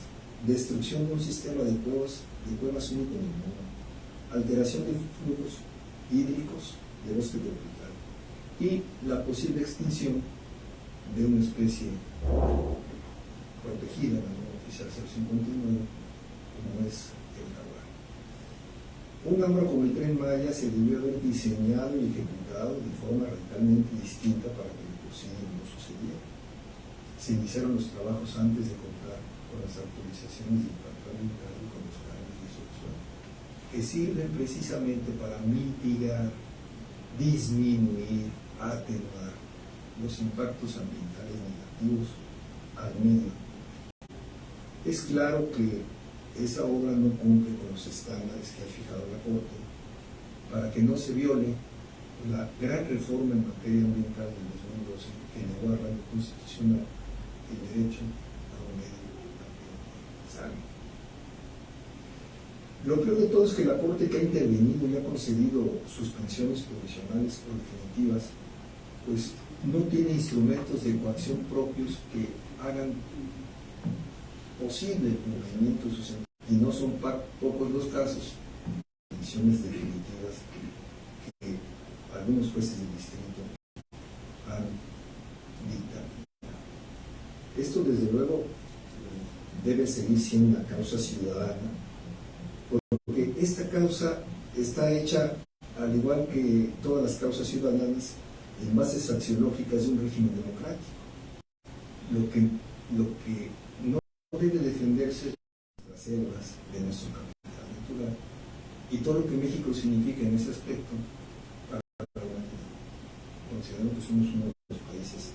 destrucción de un sistema de cuevas único en el mundo, alteración de flujos hídricos de bosque tropical y la posible extinción de una especie protegida en la norma oficial 059 como es el jaguar. Un ámbito como el Tren Maya se debió haber diseñado y ejecutado de forma radicalmente distinta para que el ecocidio no sucediera. Se iniciaron los trabajos antes de contar con las autorizaciones de impacto ambiental y con los cambios de suelo, que sirven precisamente para mitigar, disminuir, atenuar los impactos ambientales negativos al medio. Es claro que esa obra no cumple con los estándares que ha fijado la Corte para que no se viole la gran reforma en materia ambiental del 2012 que negó al rango constitucional el derecho a un medio ambiente sano. Lo peor de todo es que la Corte, que ha intervenido y ha concedido suspensiones provisionales o definitivas, pues no tiene instrumentos de coacción propios que hagan posible el cumplimiento de sus sentencias, y no son pocos los casos de decisiones definitivas que algunos jueces del distrito han dictado. Esto, desde luego, debe seguir siendo una causa ciudadana, porque esta causa está hecha, al igual que todas las causas ciudadanas, en bases axiológicas de un régimen democrático. Lo que no debe defenderse las selvas de nuestro capital natural y todo lo que México significa en ese aspecto para la humanidad, considerando que somos uno de los países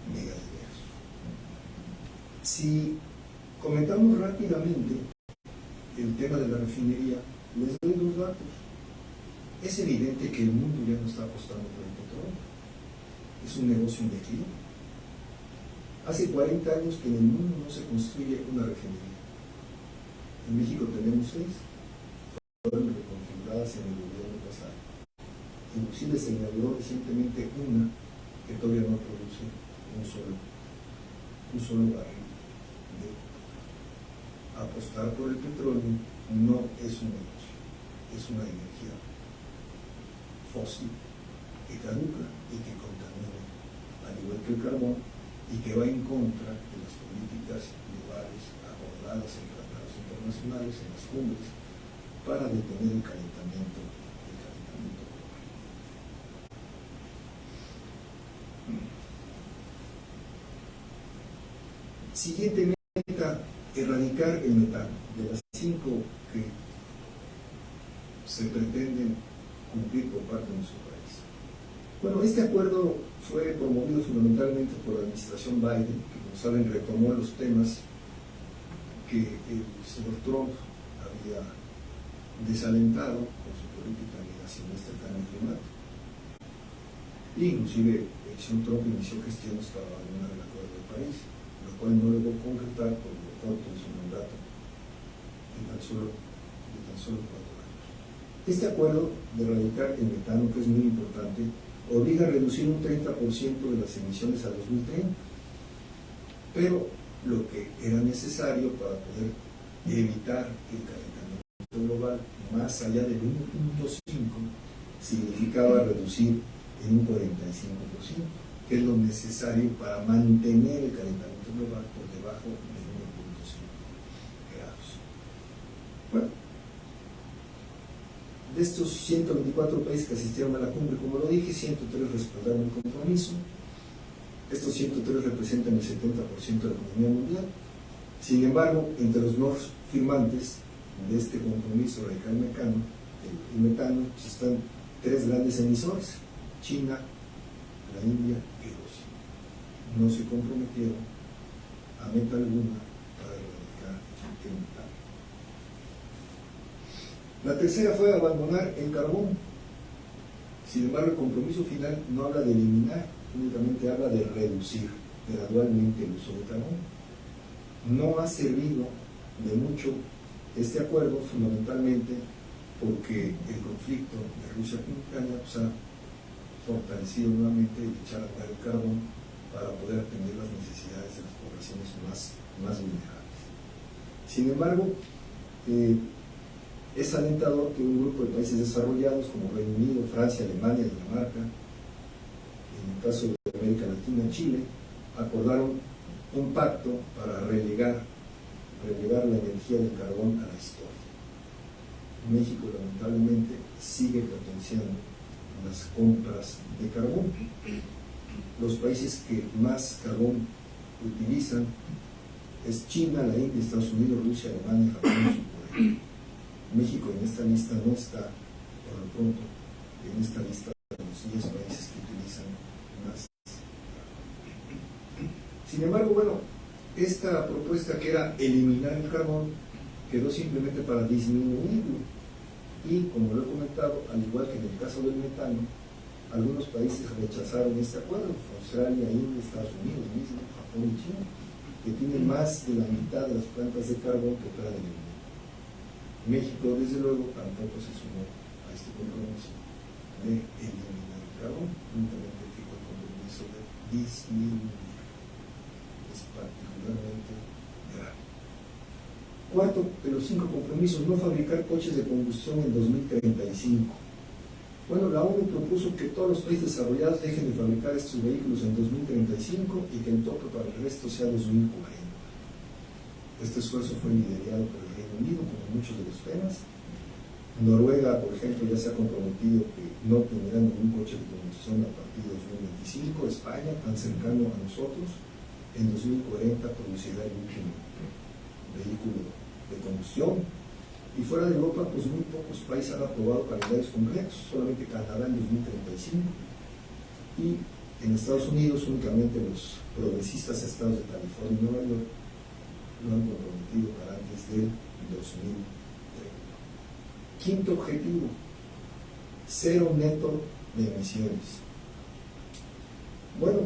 megadiversos. Si comentamos rápidamente el tema de la refinería, les doy dos datos. Es evidente que el mundo ya no está apostando por el petróleo. Es un negocio en declive. Hace 40 años que en el mundo no se construye una refinería. En México tenemos 6, fueron reconfiguradas en el gobierno pasado. Inclusive se inauguró recientemente una que todavía no produce un solo barril. Apostar por el petróleo no es un negocio, es una energía fósil que caduca y que contamina, al igual que el carbón, y que va en contra de las políticas globales acordadas en tratados internacionales, en las cumbres, para detener el calentamiento global. Siguiente meta: erradicar el metano. De las 5 que se pretenden cumplir por parte de nuestro país. Bueno, este acuerdo fue promovido fundamentalmente por la administración Biden, que, como saben, retomó los temas que el señor Trump había desalentado con su política negacionista del cambio climático. Inclusive el señor Trump inició gestiones para abandonar el acuerdo de París, lo cual no logró concretar por lo corto de su mandato de tan solo 4 años. Este acuerdo de erradicar el metano, que es muy importante, obliga a reducir un 30% de las emisiones a 2030, pero lo que era necesario para poder evitar el calentamiento global más allá del 1.5 significaba reducir en un 45%, que es lo necesario para mantener el calentamiento global por debajo de 1.5 grados. Bueno, de estos 124 países que asistieron a la cumbre, como lo dije, 103 respaldaron el compromiso. Estos 103 representan el 70% de la economía mundial. Sin embargo, entre los no firmantes de este compromiso radical el metano, están 3 grandes emisores: China, la India y Rusia. No se comprometieron a meta alguna para erradicar el metano. La tercera fue abandonar el carbón. Sin embargo, el compromiso final no habla de eliminar, únicamente habla de reducir gradualmente el uso de carbón. No ha servido de mucho este acuerdo, fundamentalmente porque el conflicto de Rusia con Ucrania ha fortalecido nuevamente el echar a andar el carbón para poder atender las necesidades de las poblaciones más vulnerables. Sin embargo, es alentador que un grupo de países desarrollados como Reino Unido, Francia, Alemania, Dinamarca, en el caso de América Latina, Chile, acordaron un pacto para relegar la energía del carbón a la historia. México, lamentablemente, sigue potenciando las compras de carbón. Los países que más carbón utilizan es China, la India, Estados Unidos, Rusia, Alemania, Japón y Corea. México en esta lista no está, por lo pronto, en esta lista de los 10 países que utilizan más carbón. Sin embargo, bueno, esta propuesta que era eliminar el carbón quedó simplemente para disminuirlo. Y como lo he comentado, al igual que en el caso del metano, algunos países rechazaron este acuerdo: Australia, India, Estados Unidos mismo, Japón y China, que tienen más de la mitad de las plantas de carbón que operan en el mundo. México, desde luego, tampoco se sumó a este compromiso de eliminar el carbón, únicamente fijó el compromiso de disminuir. Es particularmente grave. Cuarto de los 5 compromisos: no fabricar coches de combustión en 2035. Bueno, la ONU propuso que todos los países desarrollados dejen de fabricar estos vehículos en 2035 y que el tope para el resto sea 2040. Este esfuerzo fue liderado por el Reino Unido, como muchos de los temas. Noruega, por ejemplo, ya se ha comprometido que no tendrá ningún coche de combustión a partir de 2025. España, tan cercano a nosotros, en 2040 producirá el último vehículo de combustión. Y fuera de Europa, pues muy pocos países han aprobado calendarios concretos, solamente Canadá en 2035. Y en Estados Unidos únicamente los progresistas estados de California y Nueva York lo han comprometido para antes del 2030. Quinto objetivo: cero neto de emisiones. Bueno,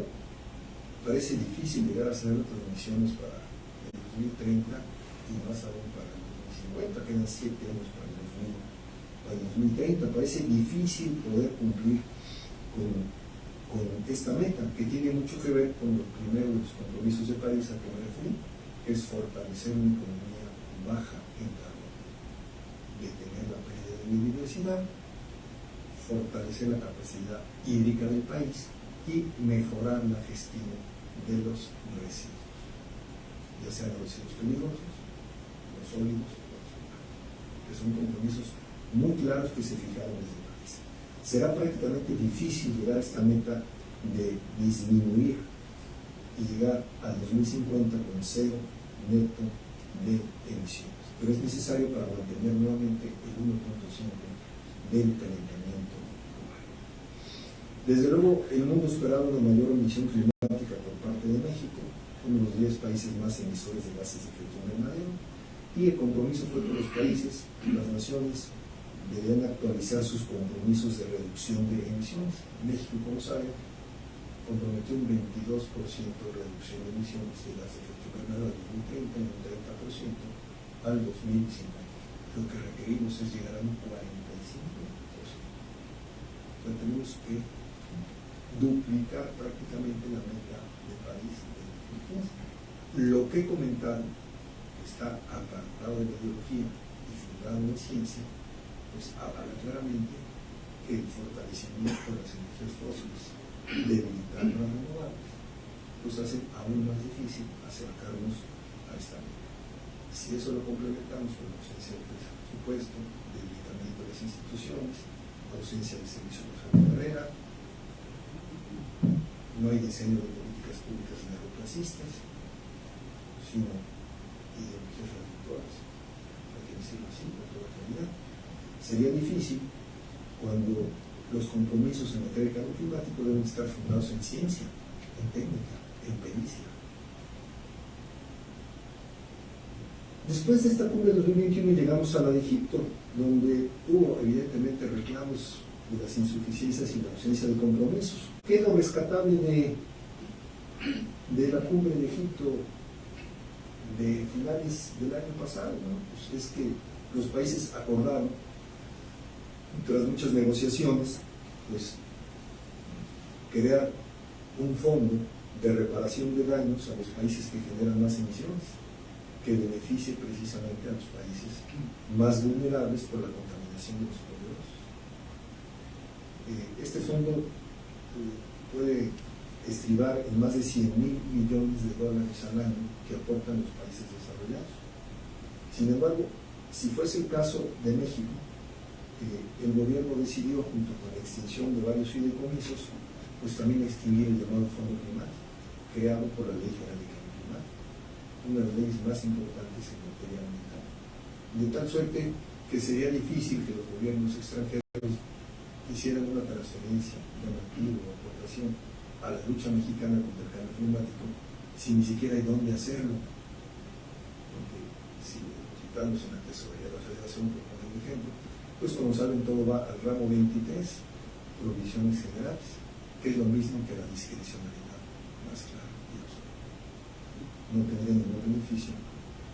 parece difícil llegar a cero neto de emisiones para el 2030 y más aún para el 2050, quedan 7 años para el 2030. Parece difícil poder cumplir con esta meta, que tiene mucho que ver con los primeros compromisos de París a que me referí, que es fortalecer una economía baja en carbono, detener la pérdida de biodiversidad, fortalecer la capacidad hídrica del país y mejorar la gestión de los residuos, ya sean los residuos peligrosos, los sólidos, que son compromisos muy claros que se fijaron desde París. Será prácticamente difícil llegar a esta meta de disminuir y llegar al 2050 con cero neto de emisiones, pero es necesario para mantener nuevamente el 1.5 del calentamiento global. Desde luego, el mundo esperaba una mayor emisión climática por parte de México, uno de los 10 países más emisores de gases de efecto invernadero, y el compromiso fue que los países, las naciones, debían actualizar sus compromisos de reducción de emisiones. México, como saben, comprometió un 22% de reducción de emisiones de gases de efecto invernadero al 2030 y un 30% al 2050. Lo que requerimos es llegar a un 45%. Entonces, tenemos que duplicar prácticamente la meta de París de 2015. Lo que he comentado está apartado de la ideología y fundado en ciencia, pues habla claramente que el fortalecimiento de las energías fósiles, debilitando las renovables, pues hace aún más difícil acercarnos a esta meta. Si eso lo complementamos con la ausencia de presupuesto, debilitamiento de las instituciones, ausencia de servicios de carrera, no hay diseño de políticas públicas neoplacistas, sino ideologías reductoras, hay que decirlo así, con toda claridad. Sería difícil cuando los compromisos en materia de cambio climático deben estar fundados en ciencia, en técnica, en pericia. Después de esta cumbre de 2021 llegamos a la de Egipto, donde hubo evidentemente reclamos de las insuficiencias y la ausencia de compromisos. ¿Qué es lo rescatable de la cumbre de Egipto de finales del año pasado? ¿No? Pues es que los países acordaron, tras muchas negociaciones, pues crear un fondo de reparación de daños a los países que generan más emisiones, que beneficie precisamente a los países más vulnerables por la contaminación de los poderosos. Este fondo puede estribar en más de $100.000 millones al año que aportan los países desarrollados. Sin embargo, si fuese el caso de México, el gobierno decidió, junto con la extinción de varios fideicomisos, pues también extinguir el llamado Fondo Climático, creado por la Ley General de Cambio Climático, una de las leyes más importantes en materia ambiental. De tal suerte que sería difícil que los gobiernos extranjeros hicieran una transferencia donativa o aportación a la lucha mexicana contra el cambio climático si ni siquiera hay dónde hacerlo? Porque si depositamos en la tesorería de la Federación, por poner un ejemplo, pues como saben todo va al ramo 23, provisiones generales, que es lo mismo que la discrecionalidad, más claro, no tendría ningún beneficio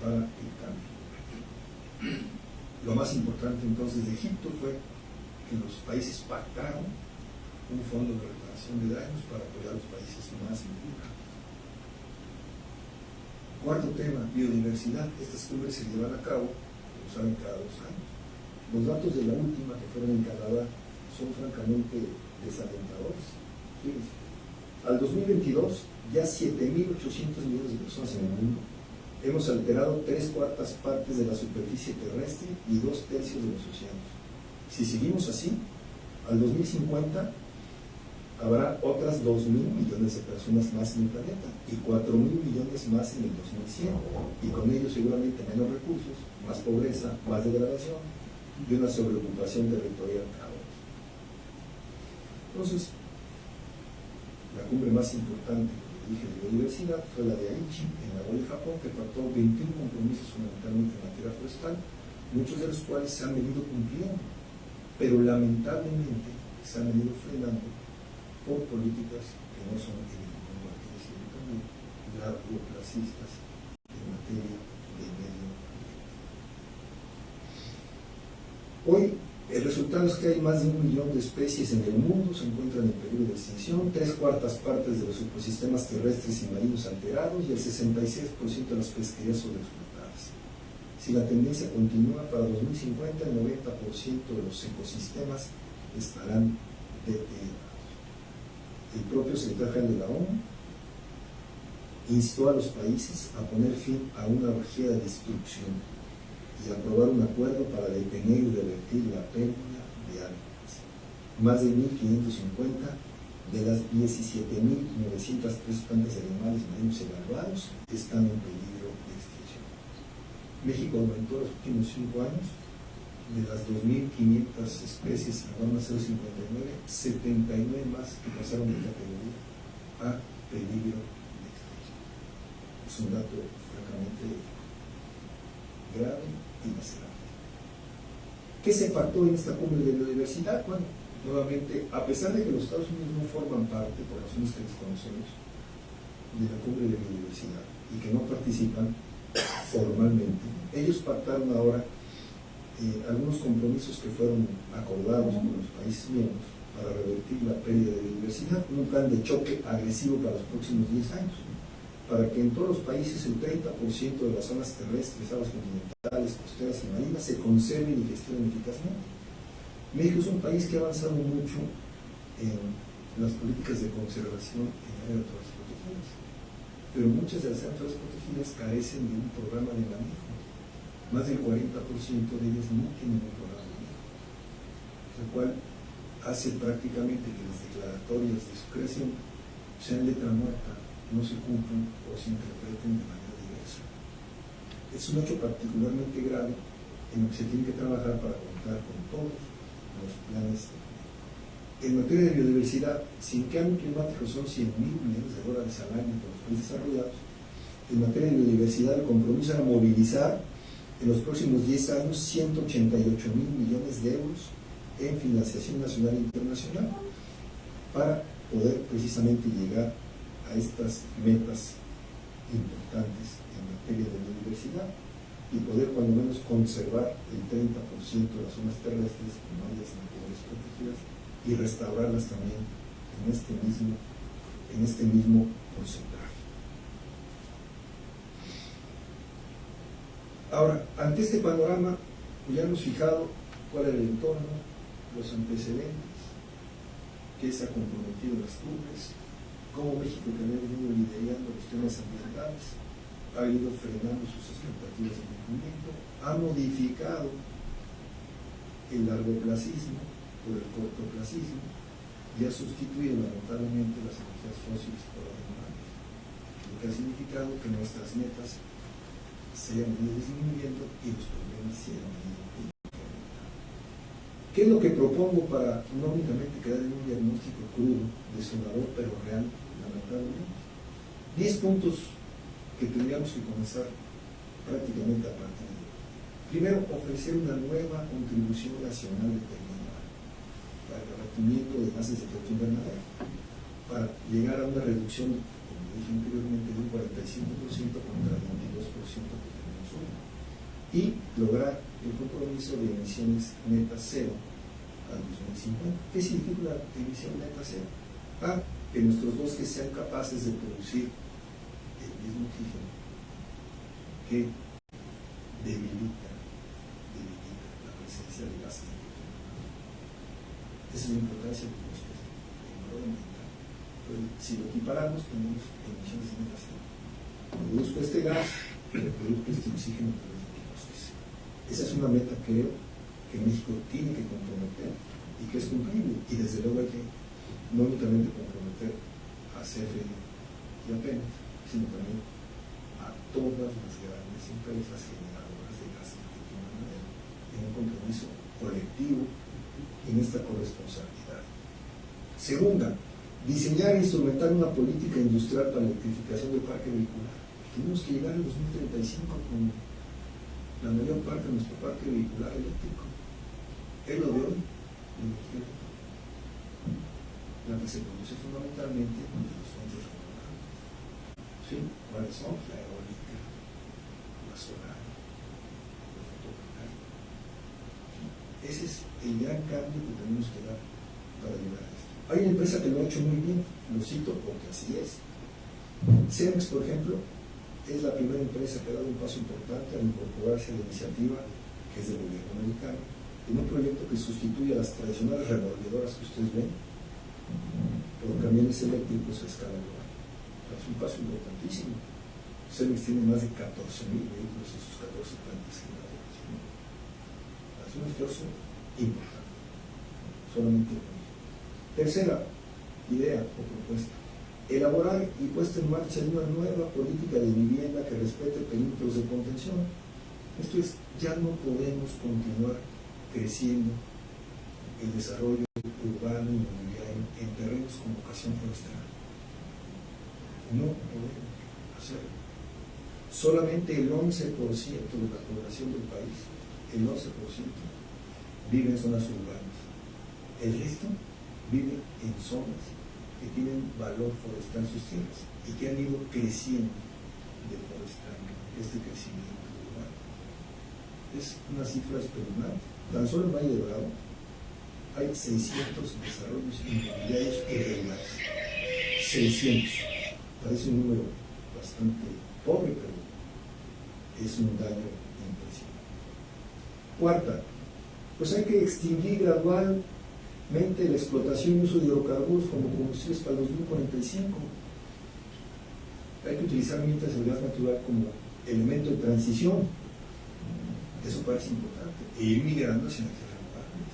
para el cambio. Lo más importante entonces de Egipto fue que los países pactaron un fondo de reparación de daños para apoyar a los países más vulnerables. Cuarto tema, biodiversidad. Estas cumbres se llevan a cabo, como saben, cada 2 años. Los datos de la última, que fueron en Canadá, son francamente desalentadores. Fíjense, al 2022, ya 7.800 millones de personas en el mundo, hemos alterado 3/4 partes de la superficie terrestre y 2/3 de los océanos. Si seguimos así, al 2050 habrá otras 2.000 millones de personas más en el planeta y 4.000 millones más en el 2100, y con ello seguramente menos recursos, más pobreza, más degradación y una sobreocupación territorial caótica. Entonces, la cumbre más importante, como dije, de biodiversidad fue la de Aichi, en Nagoya, Japón, que pactó 21 compromisos fundamentalmente en materia forestal, muchos de los cuales se han venido cumpliendo, pero lamentablemente se han venido frenando por políticas que no son, como hay que decirlo también, largoplacistas en materia de medio ambiente. Hoy el resultado es que hay más de 1 millón de especies en el mundo, se encuentran en peligro de extinción, 3/4 partes de los ecosistemas terrestres y marinos alterados y el 66% de las pesquerías sobreexplotadas. Si la tendencia continúa, para 2050 el 90% de los ecosistemas estarán deteriorados. El propio secretario general de la ONU instó a los países a poner fin a una orgía de destrucción y aprobar un acuerdo para detener y revertir la pérdida de hábitats. Más de 1.550 de las 17.903 especies de animales marinos evaluados están en peligro de extinción. México aumentó en los últimos 5 años de las 2.500 especies en la norma 059, 79 más que pasaron de categoría a peligro de extinción. Es un dato francamente grave y lacerante. ¿Qué se pactó en esta cumbre de biodiversidad? Bueno, nuevamente, a pesar de que los Estados Unidos no forman parte, por razones que desconocemos, de la cumbre de biodiversidad y que no participan formalmente, ellos pactaron ahora algunos compromisos que fueron acordados con los países miembros para revertir la pérdida de biodiversidad, un plan de choque agresivo para los próximos 10 años, para que en todos los países el 30% de las zonas terrestres, aguas continentales, costeras y marinas se conserven y gestionen eficazmente. México es un país que ha avanzado mucho en las políticas de conservación en áreas naturales protegidas, pero muchas de las áreas naturales protegidas carecen de un programa de manejo. Más del 40% de ellas no tienen un programa de manejo, lo cual hace prácticamente que las declaratorias de su creación sean letra muerta, no se cumplan o se interpreten de manera diversa. Es un hecho particularmente grave en lo que se tiene que trabajar para contar con todos los planes de manejo. En materia de biodiversidad, sin cambio climático son $100.000 millones al año para los países desarrollados. En materia de biodiversidad, el compromiso era movilizar en los próximos 10 años 188.000 millones de euros en financiación nacional e internacional para poder precisamente llegar a estas metas importantes en materia de biodiversidad y poder cuando menos conservar el 30% de las zonas terrestres en áreas naturales protegidas y restaurarlas también en este mismo porcentaje. Ahora, ante este panorama, pues ya hemos fijado cuál era el entorno, los antecedentes, qué se ha comprometido en las cumbres, cómo México, que había venido liderando los temas ambientales, ha ido frenando sus expectativas de cumplimiento, ha modificado el largoplacismo por el cortoplacismo y ha sustituido lamentablemente las energías fósiles por las renovables, lo que ha significado que nuestras metas se hayan venido disminuyendo y los problemas se hayan venido incrementando. ¿Qué es lo que propongo para no únicamente quedar en un diagnóstico crudo, desolador, pero real, lamentablemente? 10 puntos que tendríamos que comenzar prácticamente a partir de hoy. Primero, ofrecer una nueva contribución nacional determinada para el abatimiento de gases de efecto invernadero, para llegar a una reducción, como dije anteriormente, de un 45% contra el 22% que tenemos hoy, y lograr el compromiso de emisiones netas cero al 2050. ¿Qué significa la emisión neta cero? Que nuestros bosques sean capaces de producir el mismo oxígeno que debilita la presencia de gases de efecto invernadero. Esa es la importancia de los bosques en el orden ambiental. Entonces, si lo equiparamos, tenemos emisiones netas cero. Produzco este gas, produzco este oxígeno a través de los bosques. Esa es una meta, creo, que México tiene que comprometer y que es cumplible. Y desde luego hay que no únicamente comprometer a CFE y a Pemex, sino también a todas las grandes empresas generadoras de gases de efecto invernadero en un compromiso colectivo en esta corresponsabilidad. Segunda, diseñar e instrumentar una política industrial para la electrificación del parque vehicular. Tenemos que llegar al 2035 con la mayor parte de nuestro parque vehicular eléctrico. Es lo de hoy, la que se produce fundamentalmente de los fuentes renovables. ¿Sí? ¿Cuáles son? La eólica, la solar, la fotovoltaica. ¿Sí? Ese es el gran cambio que tenemos que dar para llegar a esto. Hay una empresa que lo ha hecho muy bien, lo cito porque así es. Cemex, por ejemplo, es la primera empresa que ha dado un paso importante al incorporarse a la iniciativa que es del gobierno americano, en un proyecto que sustituye a las tradicionales revolvedoras que ustedes ven por camiones eléctricos a escala global. Es un paso importantísimo. Cemex tiene más de 14.000 vehículos en sus 14 plantas generadoras. Es un esfuerzo importante. Solamente uno. Tercera idea o propuesta: elaborar y puesta en marcha de una nueva política de vivienda que respete perímetros de contención. Esto es, ya no podemos continuar creciendo el desarrollo urbano y inmobiliario en terrenos con vocación forestal. No podemos hacerlo. Solamente el 11% de la población del país, el 11%, vive en zonas urbanas. El resto vive en zonas que tienen valor forestal en sus tierras y que han ido creciendo de forestal este crecimiento urbano. Es una cifra espeluznante. Tan solo en Valle de Bravo hay 600 desarrollos inmobiliarios irregulares. 600. Parece un número bastante pobre, pero es un daño impresionante. Cuarta, pues hay que extinguir gradualmente la explotación y uso de hidrocarburos como combustibles para el 2045. Hay que utilizar mientras el gas natural como elemento de transición. Eso parece importante. E ir migrando hacia energías renovables.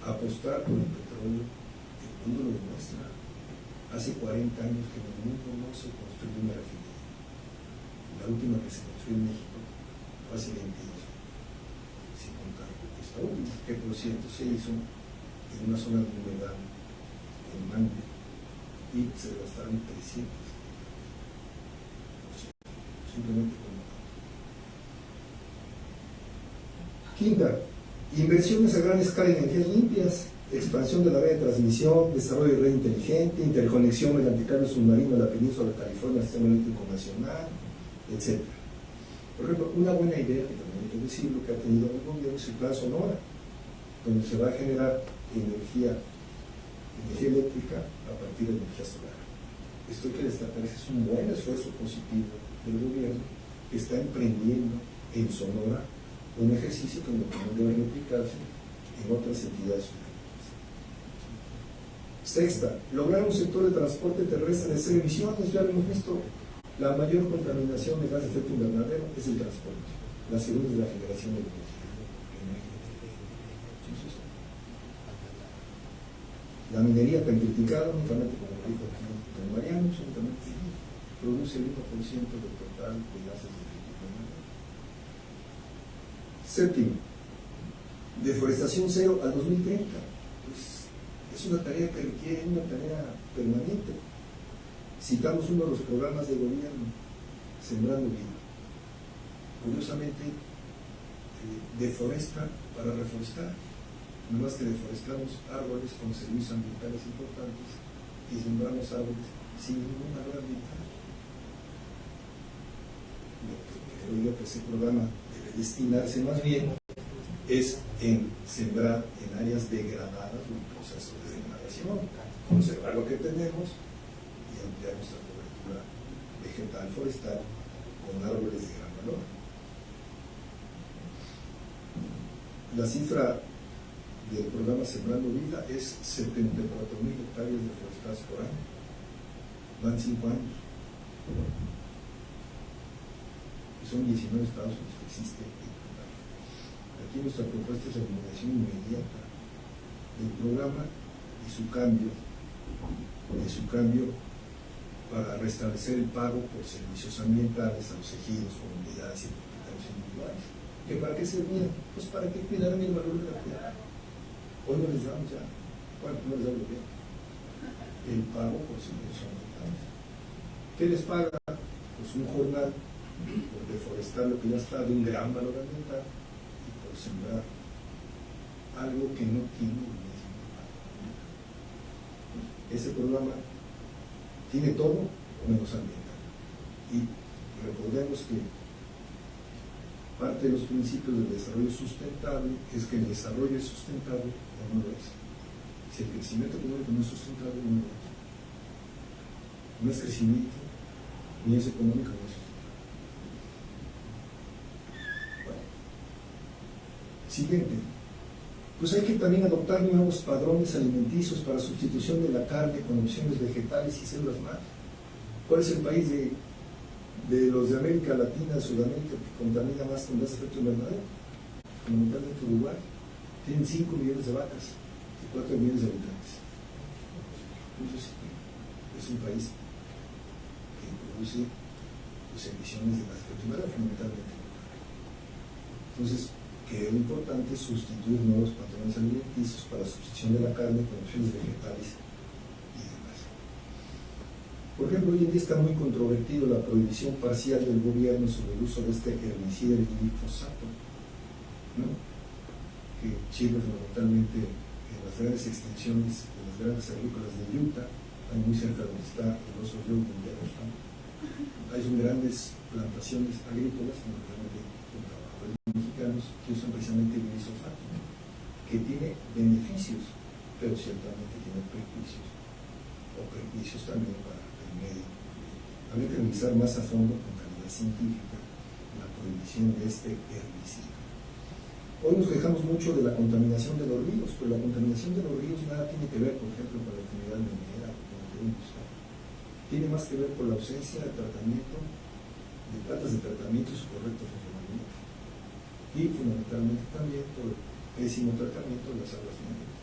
Apostar por el petróleo, el mundo lo demuestra. Hace 40 años que en el mundo no se construyó una refinería. La última que se construyó en México fue hace 20 años, sin contar esta última, que por cierto se hizo en una zona de humedad en Mangle y se gastaron 300. Simplemente como. Quinta, inversiones a gran escala en energías limpias, expansión de la red de transmisión, desarrollo de red inteligente, interconexión mediante cable submarino de la península de California al sistema eléctrico nacional, etc. Por ejemplo, una buena idea, que también hay que decirlo, que ha tenido el gobierno es el Plan Sonora, donde se va a generar energía eléctrica a partir de energía solar. Esto hay que destacar, es un buen esfuerzo positivo del gobierno que está emprendiendo en Sonora un ejercicio que no debe replicarse en otras entidades federativas. Sexta, lograr un sector de transporte terrestre de cero emisiones. Ya lo hemos visto, la mayor contaminación de gas de efecto invernadero es el transporte. La segunda es la generación de energía. La minería tan criticada, únicamente como lo dijo aquí don Mariano, únicamente produce el 1% del total de gases de efecto invernadero. Séptimo, deforestación cero al 2030. Pues es una tarea que requiere una tarea permanente. Citamos uno de los programas de gobierno, Sembrando Vida. Curiosamente, deforesta para reforestar, no más que deforestamos árboles con servicios ambientales importantes y sembramos árboles sin ningún valor ambiental. Lo que creo yo que ese programa debe destinarse más bien es en sembrar en áreas degradadas o en proceso de degradación, conservar lo que tenemos y ampliar nuestra cobertura vegetal forestal con árboles de gran valor. La cifra del programa Sembrando Vida es 74.000 hectáreas deforestadas por año. Van 5 años. Y son 19 estados en los que existe el programa. Aquí nuestra propuesta es la eliminación inmediata del programa y su cambio para restablecer el pago por servicios ambientales a los ejidos, comunidades y propietarios individuales. ¿Que para qué servían? Pues para que cuidaran el valor de la tierra. Hoy no les damos ya, bueno, no les da el gobierno, el pago por servicios ambientales. ¿Qué les paga? Pues un jornal por deforestar lo que ya está de un gran valor ambiental y por sembrar algo que no tiene el mismo valor ambiental. Ese programa tiene todo menos ambiental. Y recordemos que parte de los principios del desarrollo sustentable es que el desarrollo es sustentable o no lo es. Si el crecimiento económico no es sustentable, no lo es. No es crecimiento, ni es económico, ni es sustentable. Bueno. Siguiente. Pues hay que también adoptar nuevos padrones alimenticios para sustitución de la carne con opciones vegetales y células madre. ¿Cuál es el país de los de América Latina, Sudamérica, que contamina más con gas efecto invernadero? Fundamentalmente Uruguay. Tienen 5 millones de vacas y 4 millones de habitantes. Entonces, es un país que produce emisiones de gas efecto invernadero, fundamentalmente. Entonces, que es importante sustituir nuevos patrones alimenticios para la sustitución de la carne con opciones vegetales y demás. Por ejemplo, hoy en día está muy controvertido la prohibición parcial del gobierno sobre el uso de este herbicida, el glifosato, ¿no? Que sirve fundamentalmente en las grandes extensiones, en las grandes agrícolas de Utah, ahí muy cerca donde está el oso río de Yellowstone. Hay son grandes plantaciones agrícolas, fundamentalmente con trabajadores mexicanos, que usan precisamente el glifosato, ¿no? Que tiene beneficios, pero ciertamente tiene perjuicios, o perjuicios también para el medio. Habría que revisar más a fondo, con calidad científica, la prohibición de este herbicida. Hoy nos quejamos mucho de la contaminación de los ríos, pero la contaminación de los ríos nada tiene que ver, por ejemplo, con la actividad minera, con la actividad industrial. Tiene más que ver con la ausencia de tratamiento, de plantas de tratamiento y su correcto funcionamiento. Y fundamentalmente también por el pésimo tratamiento de las aguas mineras.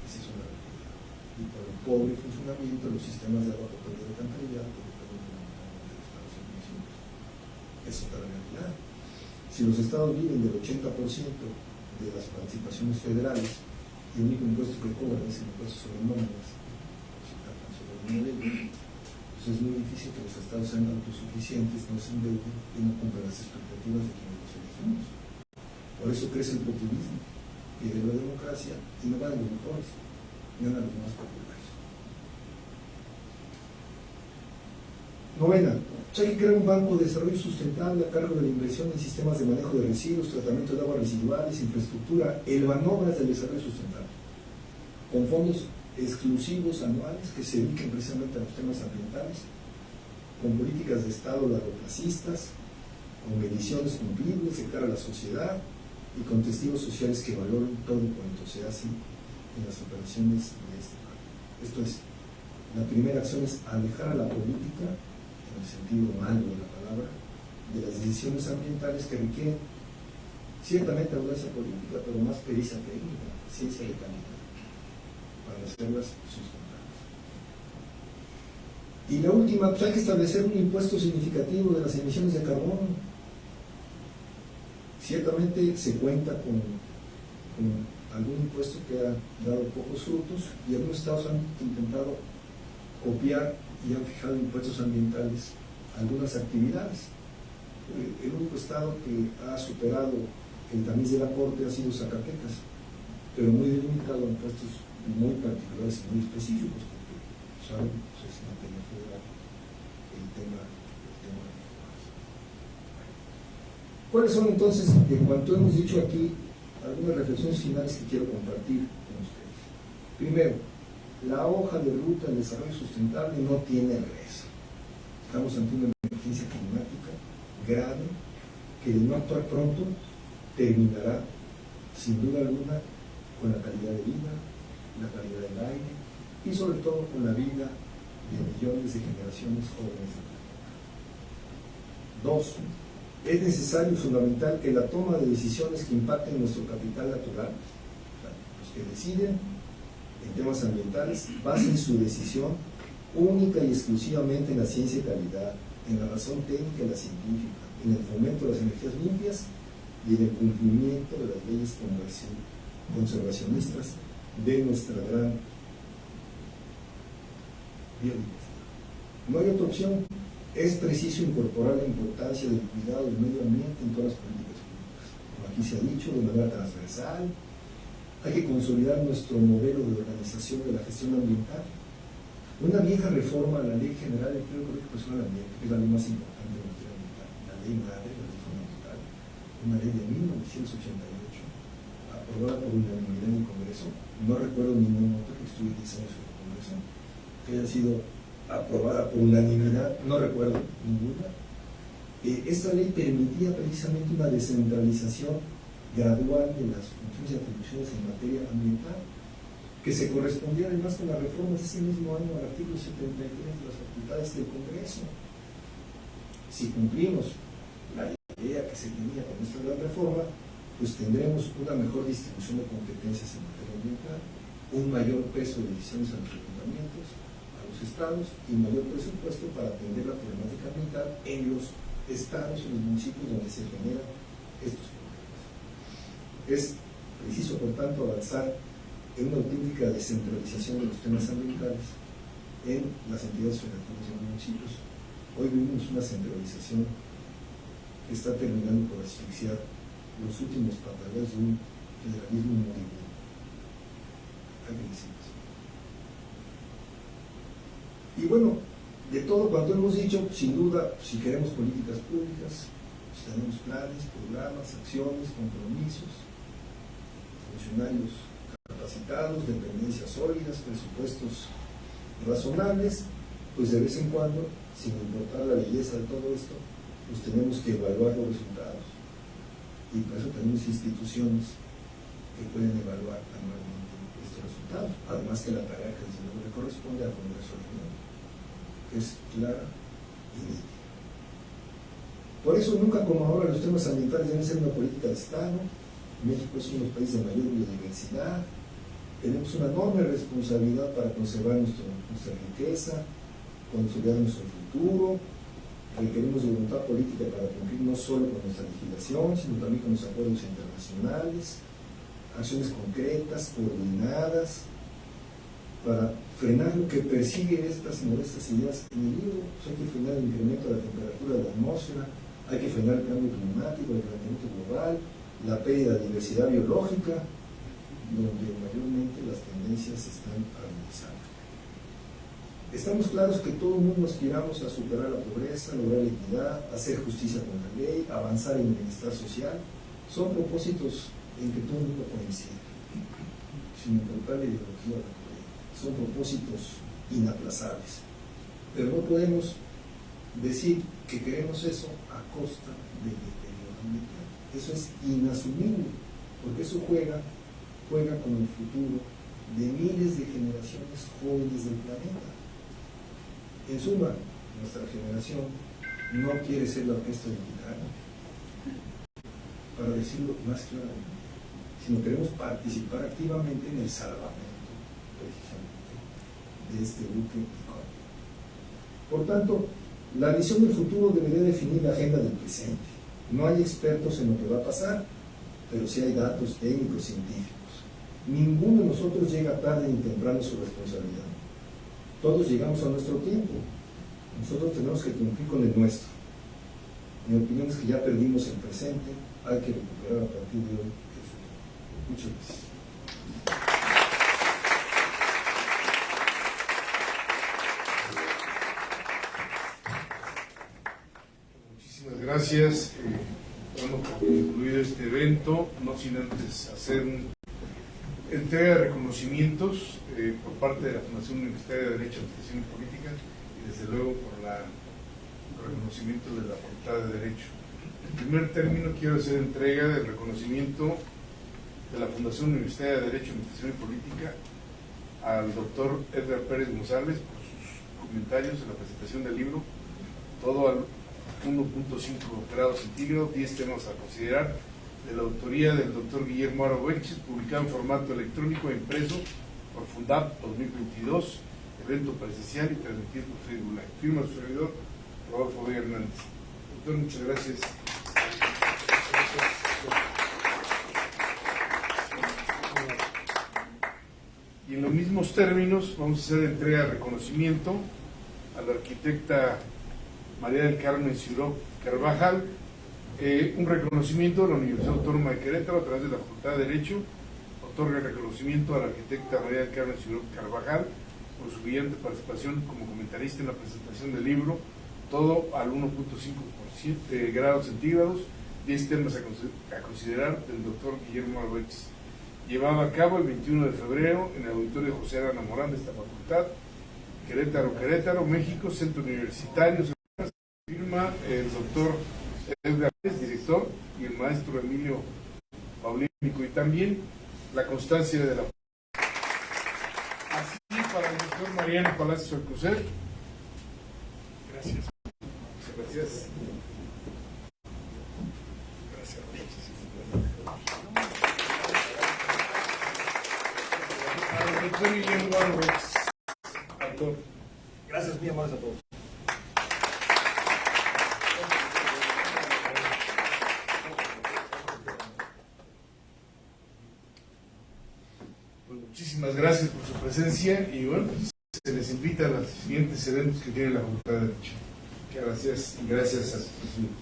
Esa es una realidad. Y por el pobre funcionamiento de los sistemas de agua potable de alcantarillado, que dependen fundamentalmente de los estados y municipios. Es otra realidad. Si los estados viven del 80% de las participaciones federales y el único impuesto que cobran es el impuesto sobre nóminas, pues es muy difícil que los estados sean autosuficientes, no se endeuden y no cumplan las expectativas de quienes los elegimos. Por eso crece el populismo, pierde la democracia y no ganan los mejores, ganan los más populares. Novena, hay que crear un banco de desarrollo sustentable a cargo de la inversión en sistemas de manejo de residuos, tratamiento de aguas residuales, infraestructura, el Banobras del desarrollo sustentable, con fondos exclusivos anuales que se dediquen precisamente a los temas ambientales, con políticas de Estado largoplacistas, con mediciones cumplibles de cara a la sociedad y con testigos sociales que valoren todo cuanto se hace en las operaciones de este banco. Esto es, la primera acción es alejar a la política, en el sentido malo de la palabra, de las decisiones ambientales que requieren ciertamente audacia política, pero más pericia técnica, ciencia de calidad, para hacerlas sustentables. Y la última, pues hay que establecer un impuesto significativo de las emisiones de carbono. Ciertamente se cuenta con algún impuesto que ha dado pocos frutos y algunos estados han intentado copiar y han fijado impuestos ambientales a algunas actividades. El único estado que ha superado el tamiz del aporte ha sido Zacatecas, pero muy delimitado en puestos muy particulares y muy específicos, porque saben, pues es materia federal el tema. ¿Cuáles son entonces, en cuanto hemos dicho aquí, algunas reflexiones finales que quiero compartir con ustedes? Primero, la hoja de ruta del desarrollo sustentable no tiene regreso. Estamos ante una emergencia climática grave que de no actuar pronto terminará, sin duda alguna, con la calidad de vida, la calidad del aire y sobre todo con la vida de millones de generaciones jóvenes del planeta. Dos, es necesario y fundamental que la toma de decisiones que impacten nuestro capital natural, o sea, los que deciden en temas ambientales, basen su decisión única y exclusivamente en la ciencia y calidad, en la razón técnica y la científica, en el fomento de las energías limpias y en el cumplimiento de las leyes conservacionistas de nuestra gran biodiversidad. No hay otra opción. Es preciso incorporar la importancia del cuidado del medio ambiente en todas las políticas públicas. Como aquí se ha dicho, de manera transversal, hay que consolidar nuestro modelo de organización de la gestión ambiental. Una vieja reforma a la Ley General del Empleo Personal Ambiente, que es la ley más importante de materia ambiental, la ley madre, la ley fundamental, una ley de 1988, aprobada por unanimidad en el Congreso. No recuerdo ningún otro que estuve 10 años en el Congreso que haya sido aprobada por unanimidad, no recuerdo ninguna. Esta ley permitía precisamente una descentralización gradual de las funciones y atribuciones en materia ambiental, que se correspondía además con las reformas de ese mismo año al artículo 73 de las facultades del Congreso. Si cumplimos la idea que se tenía con esta gran reforma, pues tendremos una mejor distribución de competencias en materia ambiental, un mayor peso de decisiones a los ayuntamientos, a los estados y mayor presupuesto para atender la problemática ambiental en los estados y los municipios donde se generan estos problemas. Es preciso, por tanto, avanzar en una auténtica descentralización de los temas ambientales en las entidades federativas y en los municipios. Hoy vivimos una centralización que está terminando por asfixiar los últimos pataleos de un federalismo moribundo. Hay que decirlo. Y bueno, de todo cuanto hemos dicho, sin duda, si queremos políticas públicas, pues tenemos planes, programas, acciones, compromisos, funcionarios capacitados, dependencias sólidas, presupuestos razonables, pues de vez en cuando, sin importar la belleza de todo esto, pues tenemos que evaluar los resultados. Y por eso tenemos instituciones que pueden evaluar anualmente estos resultados, además que la tarea que desde luego le corresponde al Congreso de la Unión, que es clara y nítida. Por eso nunca como ahora los temas ambientales deben ser una política de Estado. México es uno de los países de mayor biodiversidad, tenemos una enorme responsabilidad para conservar nuestra riqueza, consolidar nuestro futuro, requerimos de voluntad política para cumplir no solo con nuestra legislación, sino también con los acuerdos internacionales, acciones concretas, coordinadas, para frenar lo que persiguen estas modestas ideas en el libro. Pues hay que frenar el incremento de la temperatura de la atmósfera, hay que frenar el cambio climático, el calentamiento global, la pérdida de diversidad biológica, donde mayormente las tendencias se están armonizando. Estamos claros que todo el mundo aspiramos a superar la pobreza, lograr la equidad, hacer justicia con la ley, avanzar en el bienestar social. Son propósitos en que todo el mundo coincide, sin importar la ideología de la política. Son propósitos inaplazables. Pero no podemos decir que queremos eso a costa del deterioro ambiental. Eso es inasumible, porque eso juega con el futuro de miles de generaciones jóvenes del planeta. En suma, nuestra generación no quiere ser la orquesta del Titanic, para decirlo más claramente, sino queremos participar activamente en el salvamento, precisamente, de este buque icónico. Por tanto, la visión del futuro debería definir la agenda del presente. No hay expertos en lo que va a pasar, pero sí hay datos técnicos científicos. Ninguno de nosotros llega tarde ni temprano a su responsabilidad. Todos llegamos a nuestro tiempo. Nosotros tenemos que cumplir con el nuestro. Mi opinión es que ya perdimos el presente, hay que recuperar a partir de hoy el futuro. Muchas gracias. Muchísimas gracias. Damos por concluido este evento, no sin antes hacer entrega de reconocimientos por parte de la Fundación Universitaria de Derecho, Administración y Política y desde luego por el reconocimiento de la Facultad de Derecho. En primer término quiero hacer entrega del reconocimiento de la Fundación Universitaria de Derecho, Administración y Política al doctor Edgar Pérez González por sus comentarios en la presentación del libro, todo al 1.5 grados centígrados, 10 temas a considerar, de la autoría del doctor Guillermo Aro Welches, publicado en formato electrónico e impreso por Fundap 2022, evento presencial y transmitido por Facebook Live. Firma su servidor, Rodolfo Vega Hernández. Doctor, muchas gracias. Y en los mismos términos vamos a hacer entrega de reconocimiento a la arquitecta María del Carmen Ciuró Carvajal, un reconocimiento de la Universidad Autónoma de Querétaro a través de la Facultad de Derecho, otorga el reconocimiento a la arquitecta María del Carmen Ciuró Carvajal por su brillante participación como comentarista en la presentación del libro, todo al 1.5 grados centígrados, 10 temas a considerar del doctor Guillermo Arbex. Llevado a cabo el 21 de febrero en el auditorio José Arana Morán de esta facultad, Querétaro, México, Centro Universitario. Firma el doctor Edgar Pérez, director, y el maestro Emilio Paulínico, y también la constancia de la. Así para el doctor Mariano Palacios Alcocer. Gracias. Muchas gracias. Al doctor Guillermo Álvarez, autor. Gracias, muy amables a todos. Pues muchísimas gracias por su presencia y bueno, pues se les invita a los siguientes eventos que tiene la Facultad de Derecho. Gracias y gracias a su presidente.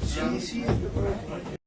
Sí, sí.